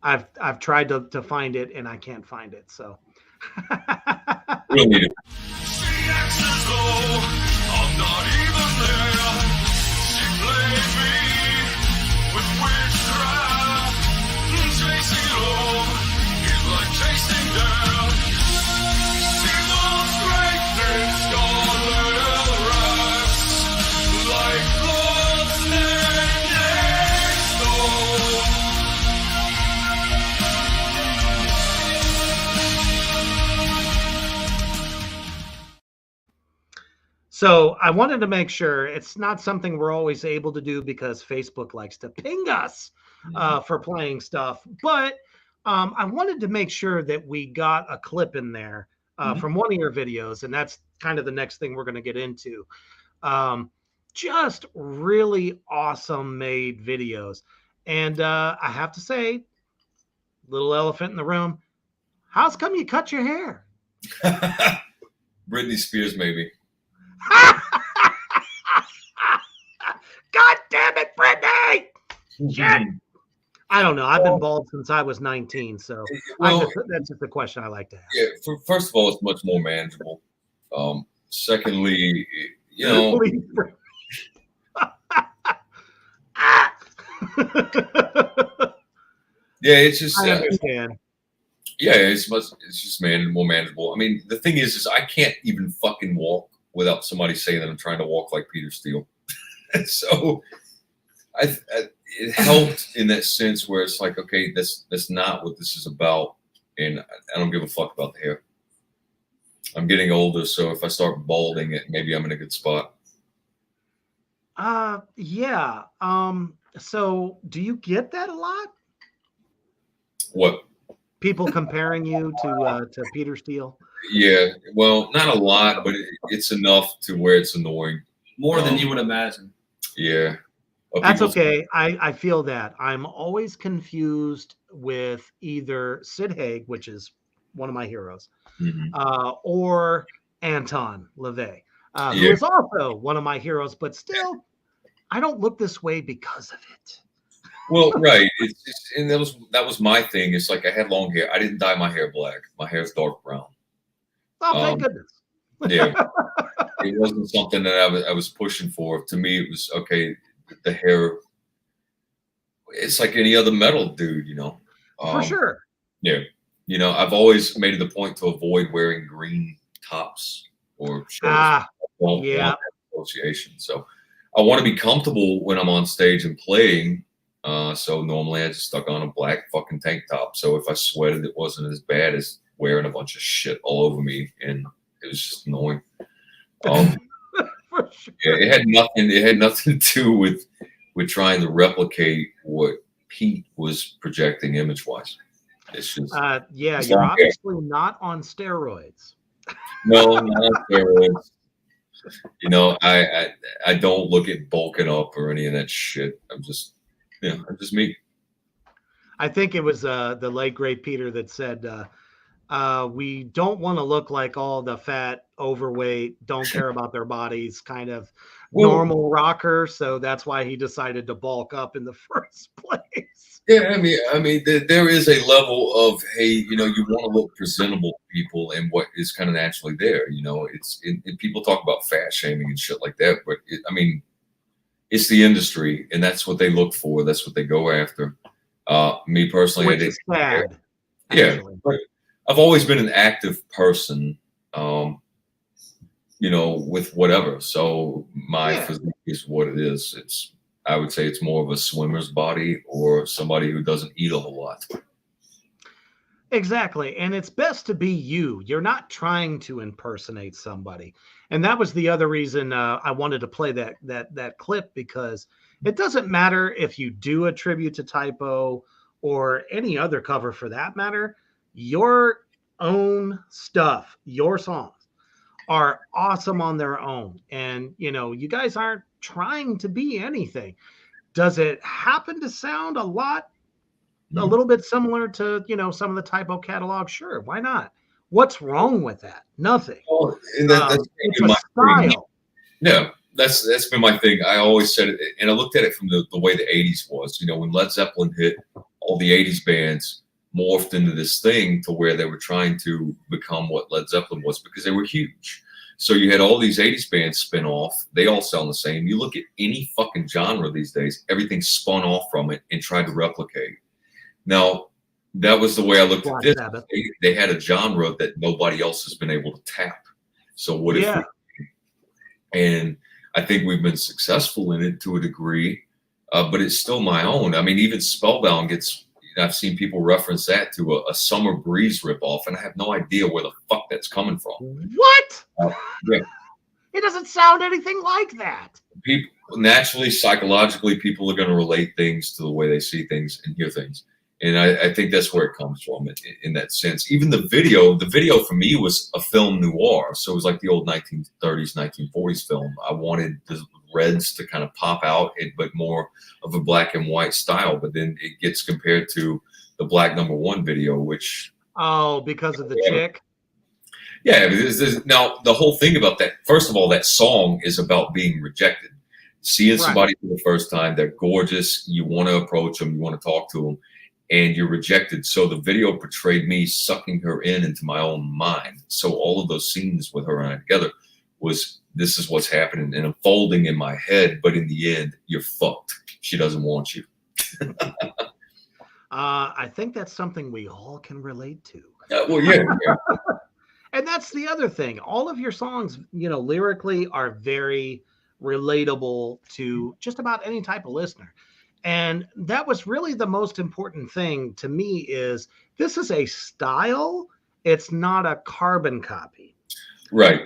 I've tried to find it and I can't find it. So we'll need it. So I wanted to make sure it's not something we're always able to do because Facebook likes to ping us for playing stuff. But I wanted to make sure that we got a clip in there from one of your videos, and that's kind of the next thing we're going to get into. Just really awesome made videos. And I have to say, little elephant in the room, how's come you cut your hair? Britney Spears, maybe. God damn it, Brittany! Shit. I don't know. I've been bald since I was 19, so that's just a question I like to ask. Yeah, first of all, it's much more manageable. Secondly, yeah, it's just I understand. Yeah, it's just more manageable. I mean, the thing is I can't even fucking walk without somebody saying that I'm trying to walk like Peter Steele. So it helped in that sense where it's like, okay, that's not what this is about, and I don't give a fuck about the hair. I'm getting older, so if I start balding it, maybe I'm in a good spot. Yeah. So do you get that a lot? What? People comparing you to Peter Steele? Yeah, well, not a lot, but it's enough to where it's annoying. More than you would imagine. Yeah. That's okay. I feel that. I'm always confused with either Sid Haig, which is one of my heroes, or Anton LaVey, who is also one of my heroes, but still, I don't look this way because of it. Well, right. And that was my thing. It's like I had long hair. I didn't dye my hair black. My hair is dark brown. Oh, thank goodness. Yeah. It wasn't something that I was pushing for. To me, it was okay. The hair, it's like any other metal dude, For sure. Yeah. I've always made it a point to avoid wearing green tops or shirts. Yeah. Association. So I want to be comfortable when I'm on stage and playing. So normally I just stuck on a black fucking tank top. So if I sweated, it wasn't as bad as wearing a bunch of shit all over me, and it was just annoying. For sure. Yeah, it had nothing. It had nothing to do with trying to replicate what Pete was projecting image wise. It's just yeah, it's you're not obviously not on steroids. no, not steroids. You know, I don't look at bulking up or any of that shit. I'm just me. I think it was the late great Peter that said, we don't want to look like all the fat, overweight, don't care about their bodies kind of normal rocker. So that's why he decided to bulk up in the first place. Yeah, I mean, there is a level of, hey, you know, you want to look presentable to people, and what is kind of naturally there. You know, people talk about fat shaming and shit like that, but I mean, it's the industry, and that's what they look for. That's what they go after. Me personally, Which is sad. Yeah, but I've always been an active person, you know, with whatever. So my physique is what it is. I would say it's more of a swimmer's body or somebody who doesn't eat a whole lot. Exactly. And it's best to be you. You're not trying to impersonate somebody. And that was the other reason I wanted to play that clip, because it doesn't matter if you do a tribute to Typo or any other cover for that matter. Your own stuff, your songs are awesome on their own. And, you know, you guys aren't trying to be anything. Does it happen to sound a little bit similar to, you know, some of the Typo catalog? Sure, why not? What's wrong with that? Nothing. Well, and that's it's a style. No, that's been my thing. I always said it, and I looked at it from the way the 80s was. You know, when Led Zeppelin hit, all the 80s bands morphed into this thing to where they were trying to become what Led Zeppelin was, because they were huge. So you had all these 80s bands spin off. They all sound the same. You look at any fucking genre these days, everything spun off from it and tried to replicate. Now, that was the way I looked at this. They had a genre that nobody else has been able to tap. So what if and I think we've been successful in it to a degree, but it's still my own. I mean, even Spellbound gets, I've seen people reference that to a Summer Breeze ripoff, and I have no idea where the fuck that's coming from. What? Yeah. It doesn't sound anything like that. People naturally, psychologically, people are going to relate things to the way they see things and hear things. And I think that's where it comes from in that sense. Even the video for me was a film noir. So it was like the old 1930s, 1940s film. I wanted the reds to kind of pop out, but more of a black and white style. But then it gets compared to the Black Number One video, which... Oh, because of the chick? Yeah. Now, the whole thing about that, first of all, that song is about being rejected. Seeing somebody for the first time, they're gorgeous. You want to approach them. You want to talk to them. And you're rejected. So the video portrayed me sucking her into my own mind. So all of those scenes with her and I together was, this is what's happening and unfolding in my head. But in the end, you're fucked. She doesn't want you. I think that's something we all can relate to. Well, yeah. And that's the other thing. All of your songs, you know, lyrically are very relatable to just about any type of listener. And that was really the most important thing to me, is this is a style. It's not a carbon copy. Right.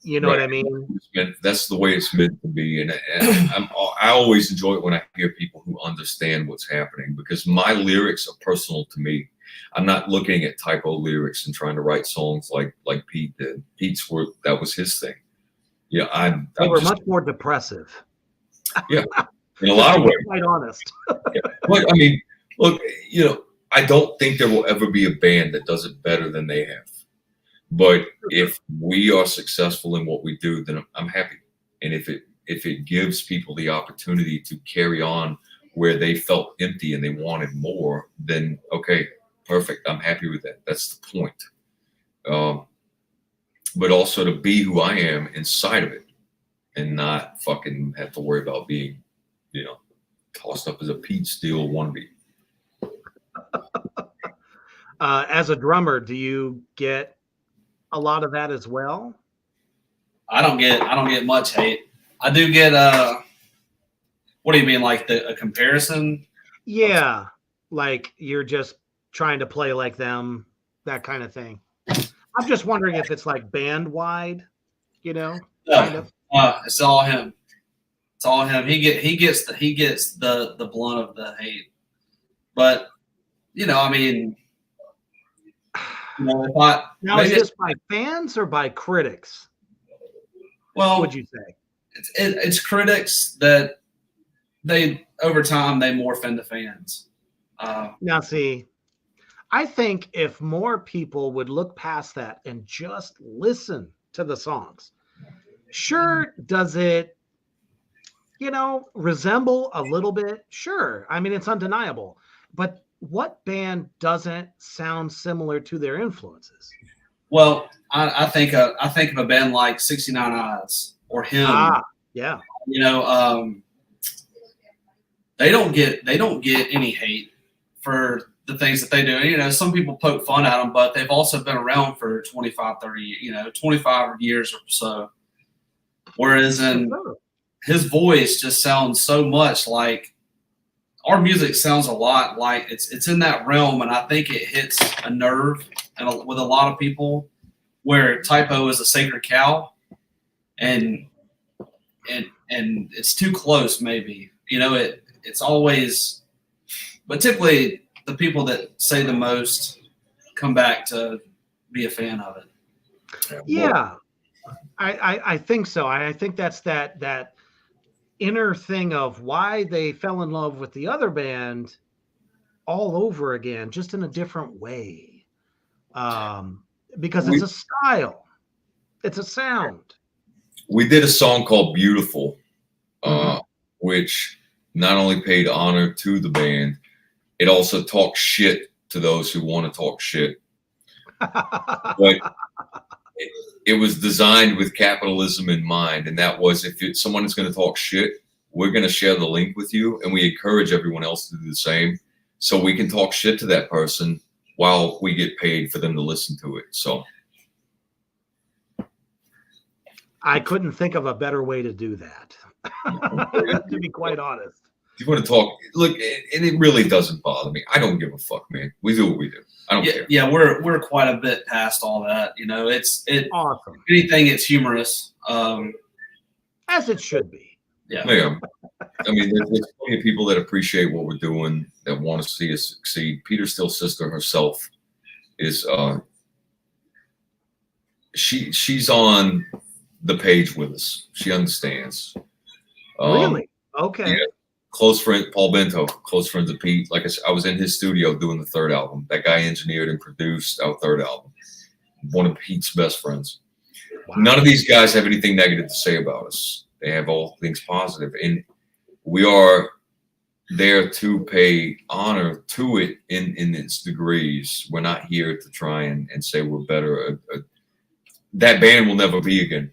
You know what I mean? That's the way it's meant to be. And I always enjoy it when I hear people who understand what's happening, because my lyrics are personal to me. I'm not looking at Typo lyrics and trying to write songs like Pete did. Pete's work, that was his thing. Yeah, they were much more depressive. Yeah. In a lot of ways. Quite honest. But I mean, look, you know, I don't think there will ever be a band that does it better than they have. But if we are successful in what we do, then I'm happy. And if it gives people the opportunity to carry on where they felt empty and they wanted more, then okay, perfect. I'm happy with that. That's the point. But also to be who I am inside of it, and not fucking have to worry about being, you know, tossed up as a Pete Steele wannabe. As a drummer, do you get a lot of that as well? I don't get much hate. I do get What do you mean, like a comparison? Yeah, like you're just trying to play like them, that kind of thing. I'm just wondering if it's like band wide, kind of. It's all him. It's all him. He gets the blunt of the hate. But I mean, if I Now, is this by fans or by critics? Well, would you say it's critics that they over time they morph into fans. Now, see, I think if more people would look past that and just listen to the songs, sure, does it, resemble a little bit? Sure. I mean, it's undeniable. But what band doesn't sound similar to their influences? Well, I think of a band like 69 Eyes or Him. Yeah. They don't get any hate for the things that they do. Some people poke fun at them, but they've also been around for 25, 30, 25 years or so. Whereas his voice just sounds so much like our music sounds a lot like it's in that realm, and I think it hits a nerve with a lot of people where Typo is a sacred cow, and it's too close. Maybe it's always, but typically the people that say the most come back to be a fan of it. Yeah, I think so. I think that's that inner thing of why they fell in love with the other band all over again, just in a different way. Because it's a style, it's a sound. We did a song called Beautiful, which not only paid honor to the band, it also talked shit to those who want to talk shit. But it was designed with capitalism in mind, and that was if someone is going to talk shit, we're going to share the link with you, and we encourage everyone else to do the same, so we can talk shit to that person while we get paid for them to listen to it. So I couldn't think of a better way to do that, to be quite honest. If you want to talk, look, and it really doesn't bother me. I don't give a fuck, man. We do what we do. I don't care. Yeah, we're quite a bit past all that. It's awesome. If anything, it's humorous, as it should be. Yeah. I mean, there's plenty of people that appreciate what we're doing, that want to see us succeed. Peter Steele's sister herself is she's on the page with us. She understands. Really? Okay. Yeah. Close friend, Paul Bento, close friends of Pete. Like I said, I was in his studio doing the third album. That guy engineered and produced our third album. One of Pete's best friends. Wow. None of these guys have anything negative to say about us. They have all things positive. And we are there to pay honor to it in its degrees. We're not here to try and say we're better. That band will never be again.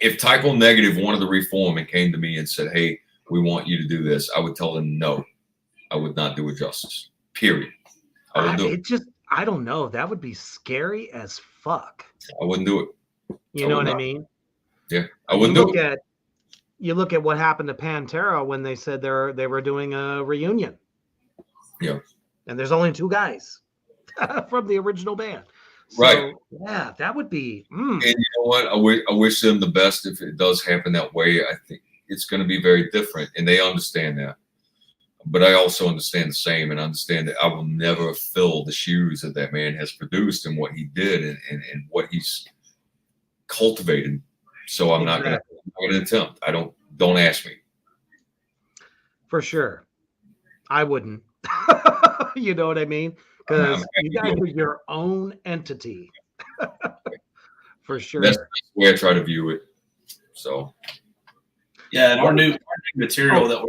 If Typo Negative wanted to reform and came to me and said, hey, we want you to do this, I would tell them no. I would not do it justice. Period. I wouldn't do it. I don't know. That would be scary as fuck. I wouldn't do it. You know what I mean? Yeah, I wouldn't do it. You look at what happened to Pantera when they said they were doing a reunion. Yeah. And there's only two guys from the original band. So, right. Yeah, that would be. And you know what? I wish them the best if it does happen that way. I think it's going to be very different, and they understand that. But I also understand the same, and understand that I will never fill the shoes that man has produced and what he did and what he's cultivated. So I'm not going to attempt. Don't ask me. For sure. I wouldn't. You know what I mean? Because you guys are your own entity. For sure. That's the way I try to view it. So. Yeah, and our new material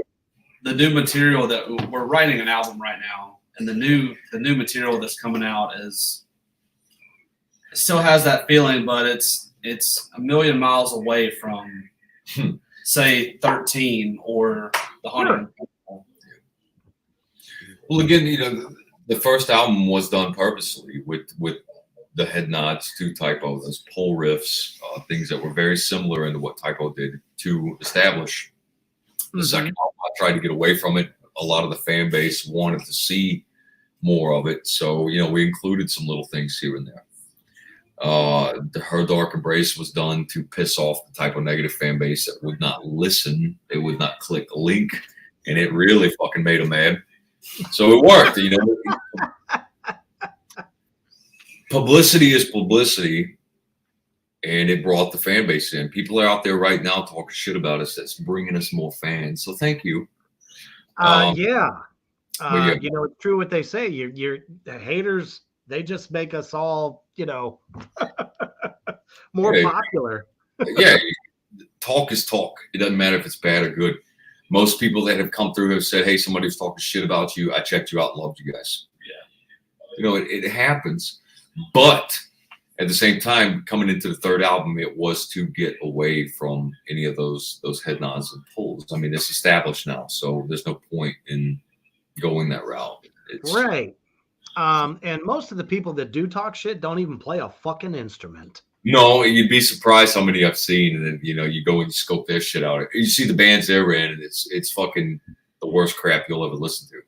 the new material that we're writing an album right now, and the new material that's coming out it still has that feeling, but it's a million miles away from say 13 or the 100. Well, again, the first album was done purposely with the head nods to Typo, those pull riffs, things that were very similar into what Typo did to establish. The second album, I tried to get away from it. A lot of the fan base wanted to see more of it, so we included some little things here and there. Her Dark Embrace was done to piss off the type of negative fan base that would not listen. They would not click a link, and it really fucking made them mad. So it worked. Publicity is publicity, and it brought the fan base in. People are out there right now talking shit about us. That's bringing us more fans. So thank you. Yeah. It's true what they say. You're the haters. They just make us all, more popular. Yeah, talk is talk. It doesn't matter if it's bad or good. Most people that have come through have said, "Hey, somebody was talking shit about you. I checked you out and loved you guys." Yeah, it happens. But at the same time, coming into the third album, it was to get away from any of those head nods and pulls. I mean, it's established now, so there's no point in going that route. Right. And most of the people that do talk shit don't even play a fucking instrument. No, you'd be surprised how many I've seen, and then you go and you scope their shit out. You see the bands they're in, and it's fucking the worst crap you'll ever listen to.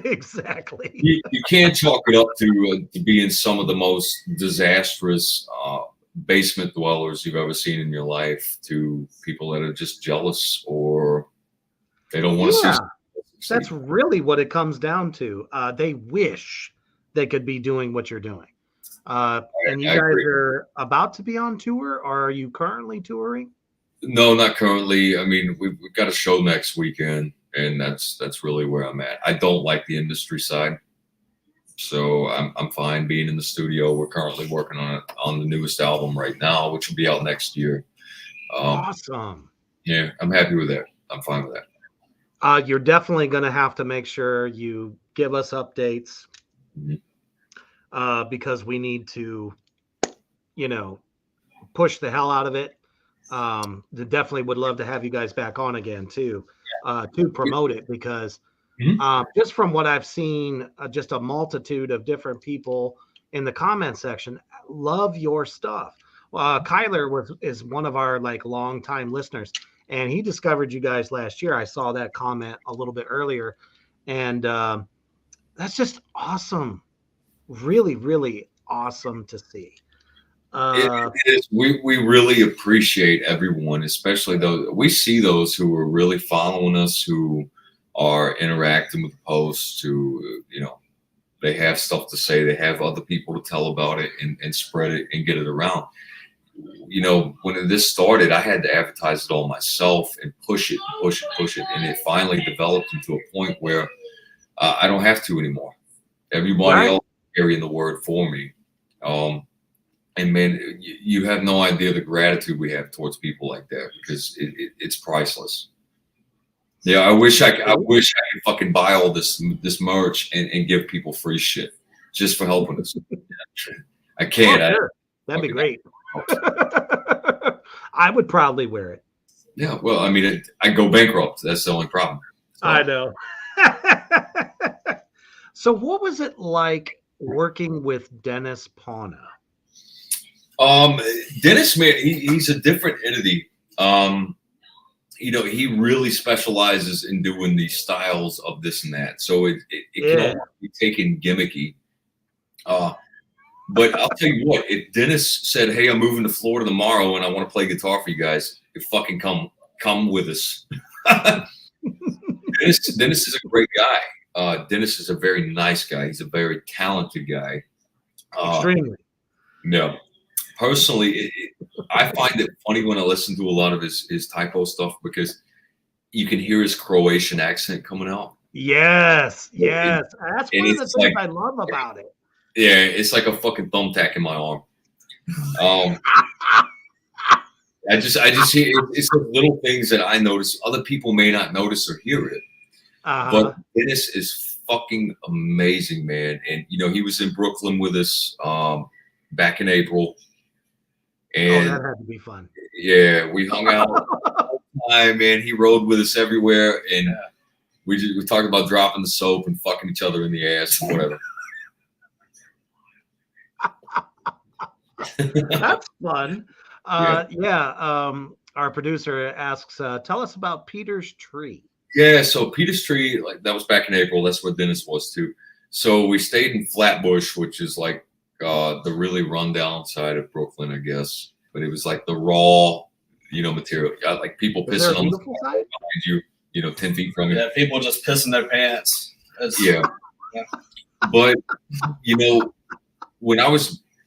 Exactly. You can't chalk it up to being some of the most disastrous basement dwellers you've ever seen in your life, to people that are just jealous or they don't want to see. That's really what it comes down to. They wish they could be doing what you're doing. And you guys are about to be on tour, or are you currently touring? No, not currently. I mean, we've got a show next weekend, and that's really where I'm at. I don't like the industry side, so I'm fine being in the studio. We're currently working on the newest album right now, which will be out next year. Awesome. Yeah, I'm happy with that. I'm fine with that. You're definitely going to have to make sure you give us updates, because we need to, push the hell out of it. Definitely would love to have you guys back on again too, to promote it, because just from what I've seen, just a multitude of different people in the comment section love your stuff. Kyler is one of our longtime listeners, and he discovered you guys last year. I saw that comment a little bit earlier, and that's just awesome. Really, really awesome to see. It is. We really appreciate everyone, especially those we see those who are really following us, who are interacting with the posts, who they have stuff to say, they have other people to tell about it and spread it and get it around. When this started, I had to advertise it all myself and push it, and it finally developed into a point where I don't have to anymore. Everybody else is carrying the word for me. And man, you have no idea the gratitude we have towards people like that, because it's priceless. Yeah, I wish I could fucking buy all this merch and give people free shit just for helping us. I can't. Oh, sure. That'd be great. I would probably wear it. Yeah, well, I mean, I go bankrupt. That's the only problem. So. I know. So what was it like working with Dennis Pauna? Dennis, man, he's a different entity. He really specializes in doing these styles of this and that. So it can almost be taken gimmicky. But I'll tell you what, if Dennis said, "Hey, I'm moving to Florida tomorrow and I want to play guitar for you guys," you fucking come with us. Dennis is a great guy. Dennis is a very nice guy. He's a very talented guy. Extremely. No. Personally, I find it funny when I listen to a lot of his typo stuff, because you can hear his Croatian accent coming out. Yes. That's one of the things I love about it. Yeah, it's like a fucking thumbtack in my arm. I just hear it's the little things that I notice. Other people may not notice or hear it. But Dennis is fucking amazing, man. And he was in Brooklyn with us back in April. And that had to be fun. Yeah, we hung out all the time, man. He rode with us everywhere, and we talked about dropping the soap and fucking each other in the ass or whatever. That's fun. our producer asks, tell us about Peter's Tree. Yeah, so Peter's Tree, like that was back in April. That's where Dennis was too. So we stayed in Flatbush, which is like the really rundown side of Brooklyn, I guess. But it was like the raw, material. You got like people Is there pissing a on the beautiful side? behind you, 10 feet from you. Yeah, people just pissing their pants. Yeah. But when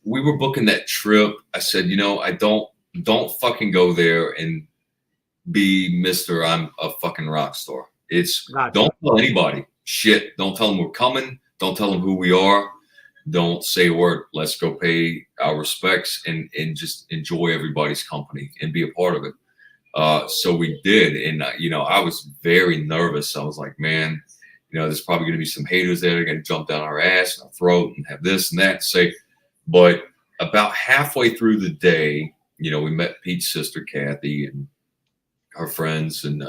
we were booking that trip, I said, I don't fucking go there and be Mr. I'm a fucking rock star. It's Gotcha. Don't tell anybody shit. Don't tell them we're coming. Don't tell them who we are. Don't say a word. Let's go pay our respects and just enjoy everybody's company and be a part of it. So we did. And, I was very nervous. I was like, man, there's probably going to be some haters there. They're going to jump down our ass and our throat and have this and that to say. But about halfway through the day, we met Pete's sister, Kathy, and her friends, and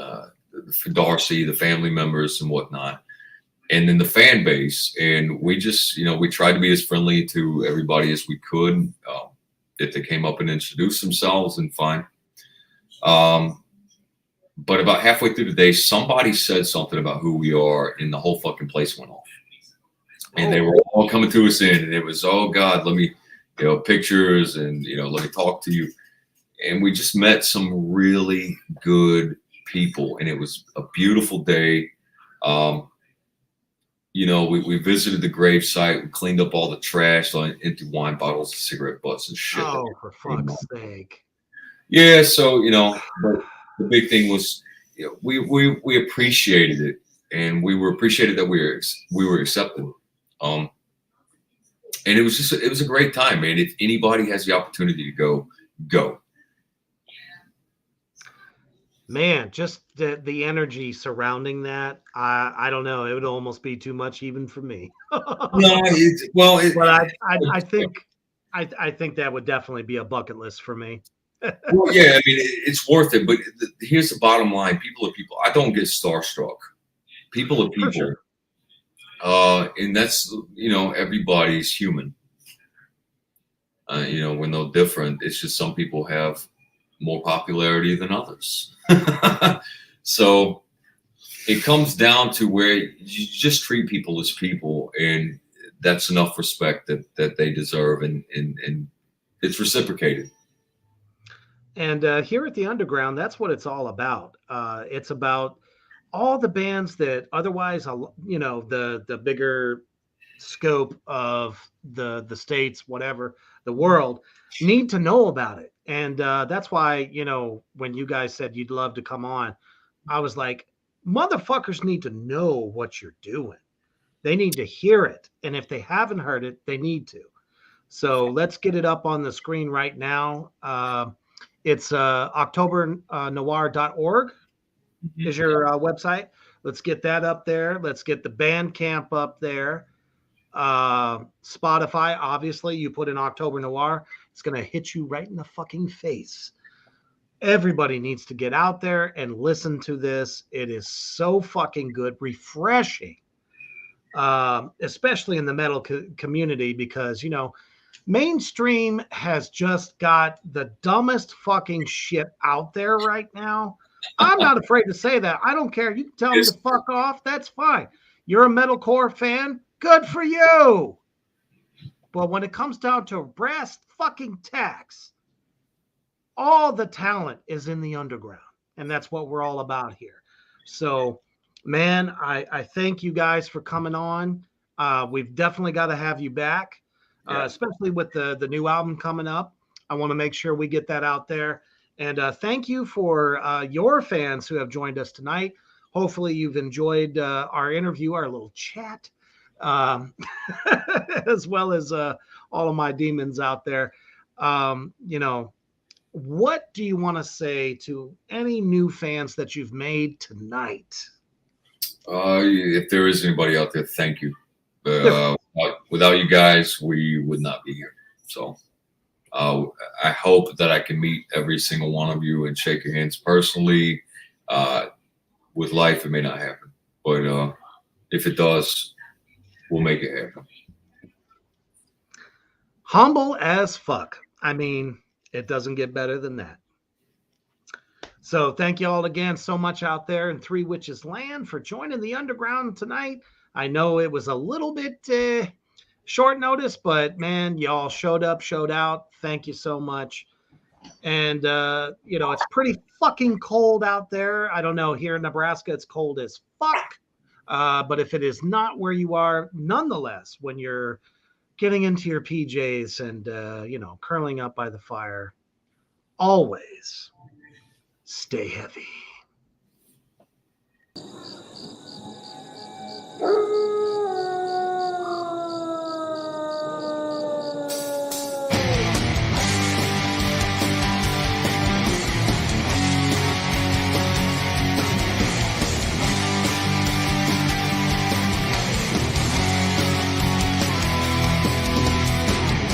Darcy, the family members and whatnot. And then the fan base. And we just, we tried to be as friendly to everybody as we could. If they came up and introduced themselves, and fine. But about halfway through the day, somebody said something about who we are, and the whole fucking place went off. And they were all coming to us in, and it was, oh God, let me, pictures, and, let me talk to you. And we just met some really good people, and it was a beautiful day. We visited the grave site. We cleaned up all the trash, empty wine bottles, cigarette butts, and shit. Oh, for fuck's sake. Yeah, so, but the big thing was, we appreciated it, and we were appreciated that we were accepted. And it was a great time, man. If anybody has the opportunity to go. Man, just the energy surrounding that, I don't know. It would almost be too much even for me. No, but I think that would definitely be a bucket list for me. Well, yeah, I mean, it's worth it. But here's the bottom line: people are people. I don't get starstruck. People are people, sure. And that's everybody's human. We're no different. It's just some people have more popularity than others. So it comes down to where you just treat people as people, and that's enough respect that they deserve, and it's reciprocated. And here at the Underground, that's what it's all about. It's about all the bands that otherwise, the bigger scope of the states, whatever, the world, need to know about it. And that's why, when you guys said you'd love to come on, I was like, motherfuckers need to know what you're doing. They need to hear it. And if they haven't heard it, they need to. So let's get it up on the screen right now. It's octobernoir.org is your website. Let's get that up there. Let's get the Bandcamp up there. Spotify, obviously, you put in October Noir, it's going to hit you right in the fucking face. Everybody needs to get out there and listen to this. It is so fucking good, refreshing, especially in the metal community, because, mainstream has just got the dumbest fucking shit out there right now. I'm not afraid to say that. I don't care. You can tell me to fuck off. That's fine. You're a metalcore fan. Good for you. But when it comes down to brass fucking tacks, all the talent is in the underground. And that's what we're all about here. So, man, I thank you guys for coming on. We've definitely got to have you back, especially with the new album coming up. I want to make sure we get that out there. And thank you for your fans who have joined us tonight. Hopefully you've enjoyed our interview, our little chat, as well as all of my demons out there. What do you want to say to any new fans that you've made tonight? If there is anybody out there, thank you. Without you guys, we would not be here. So I hope that I can meet every single one of you and shake your hands personally. With life, it may not happen, but if it does, we'll make it happen. Humble as fuck. I mean, it doesn't get better than that. So thank you all again so much out there in Three Witches Land for joining the underground tonight. I know it was a little bit short notice, but man, y'all showed up, showed out. Thank you so much. And it's pretty fucking cold out there. I don't know, here in Nebraska it's cold as fuck. But if it is not where you are, nonetheless, when you're getting into your PJs and curling up by the fire, always stay heavy.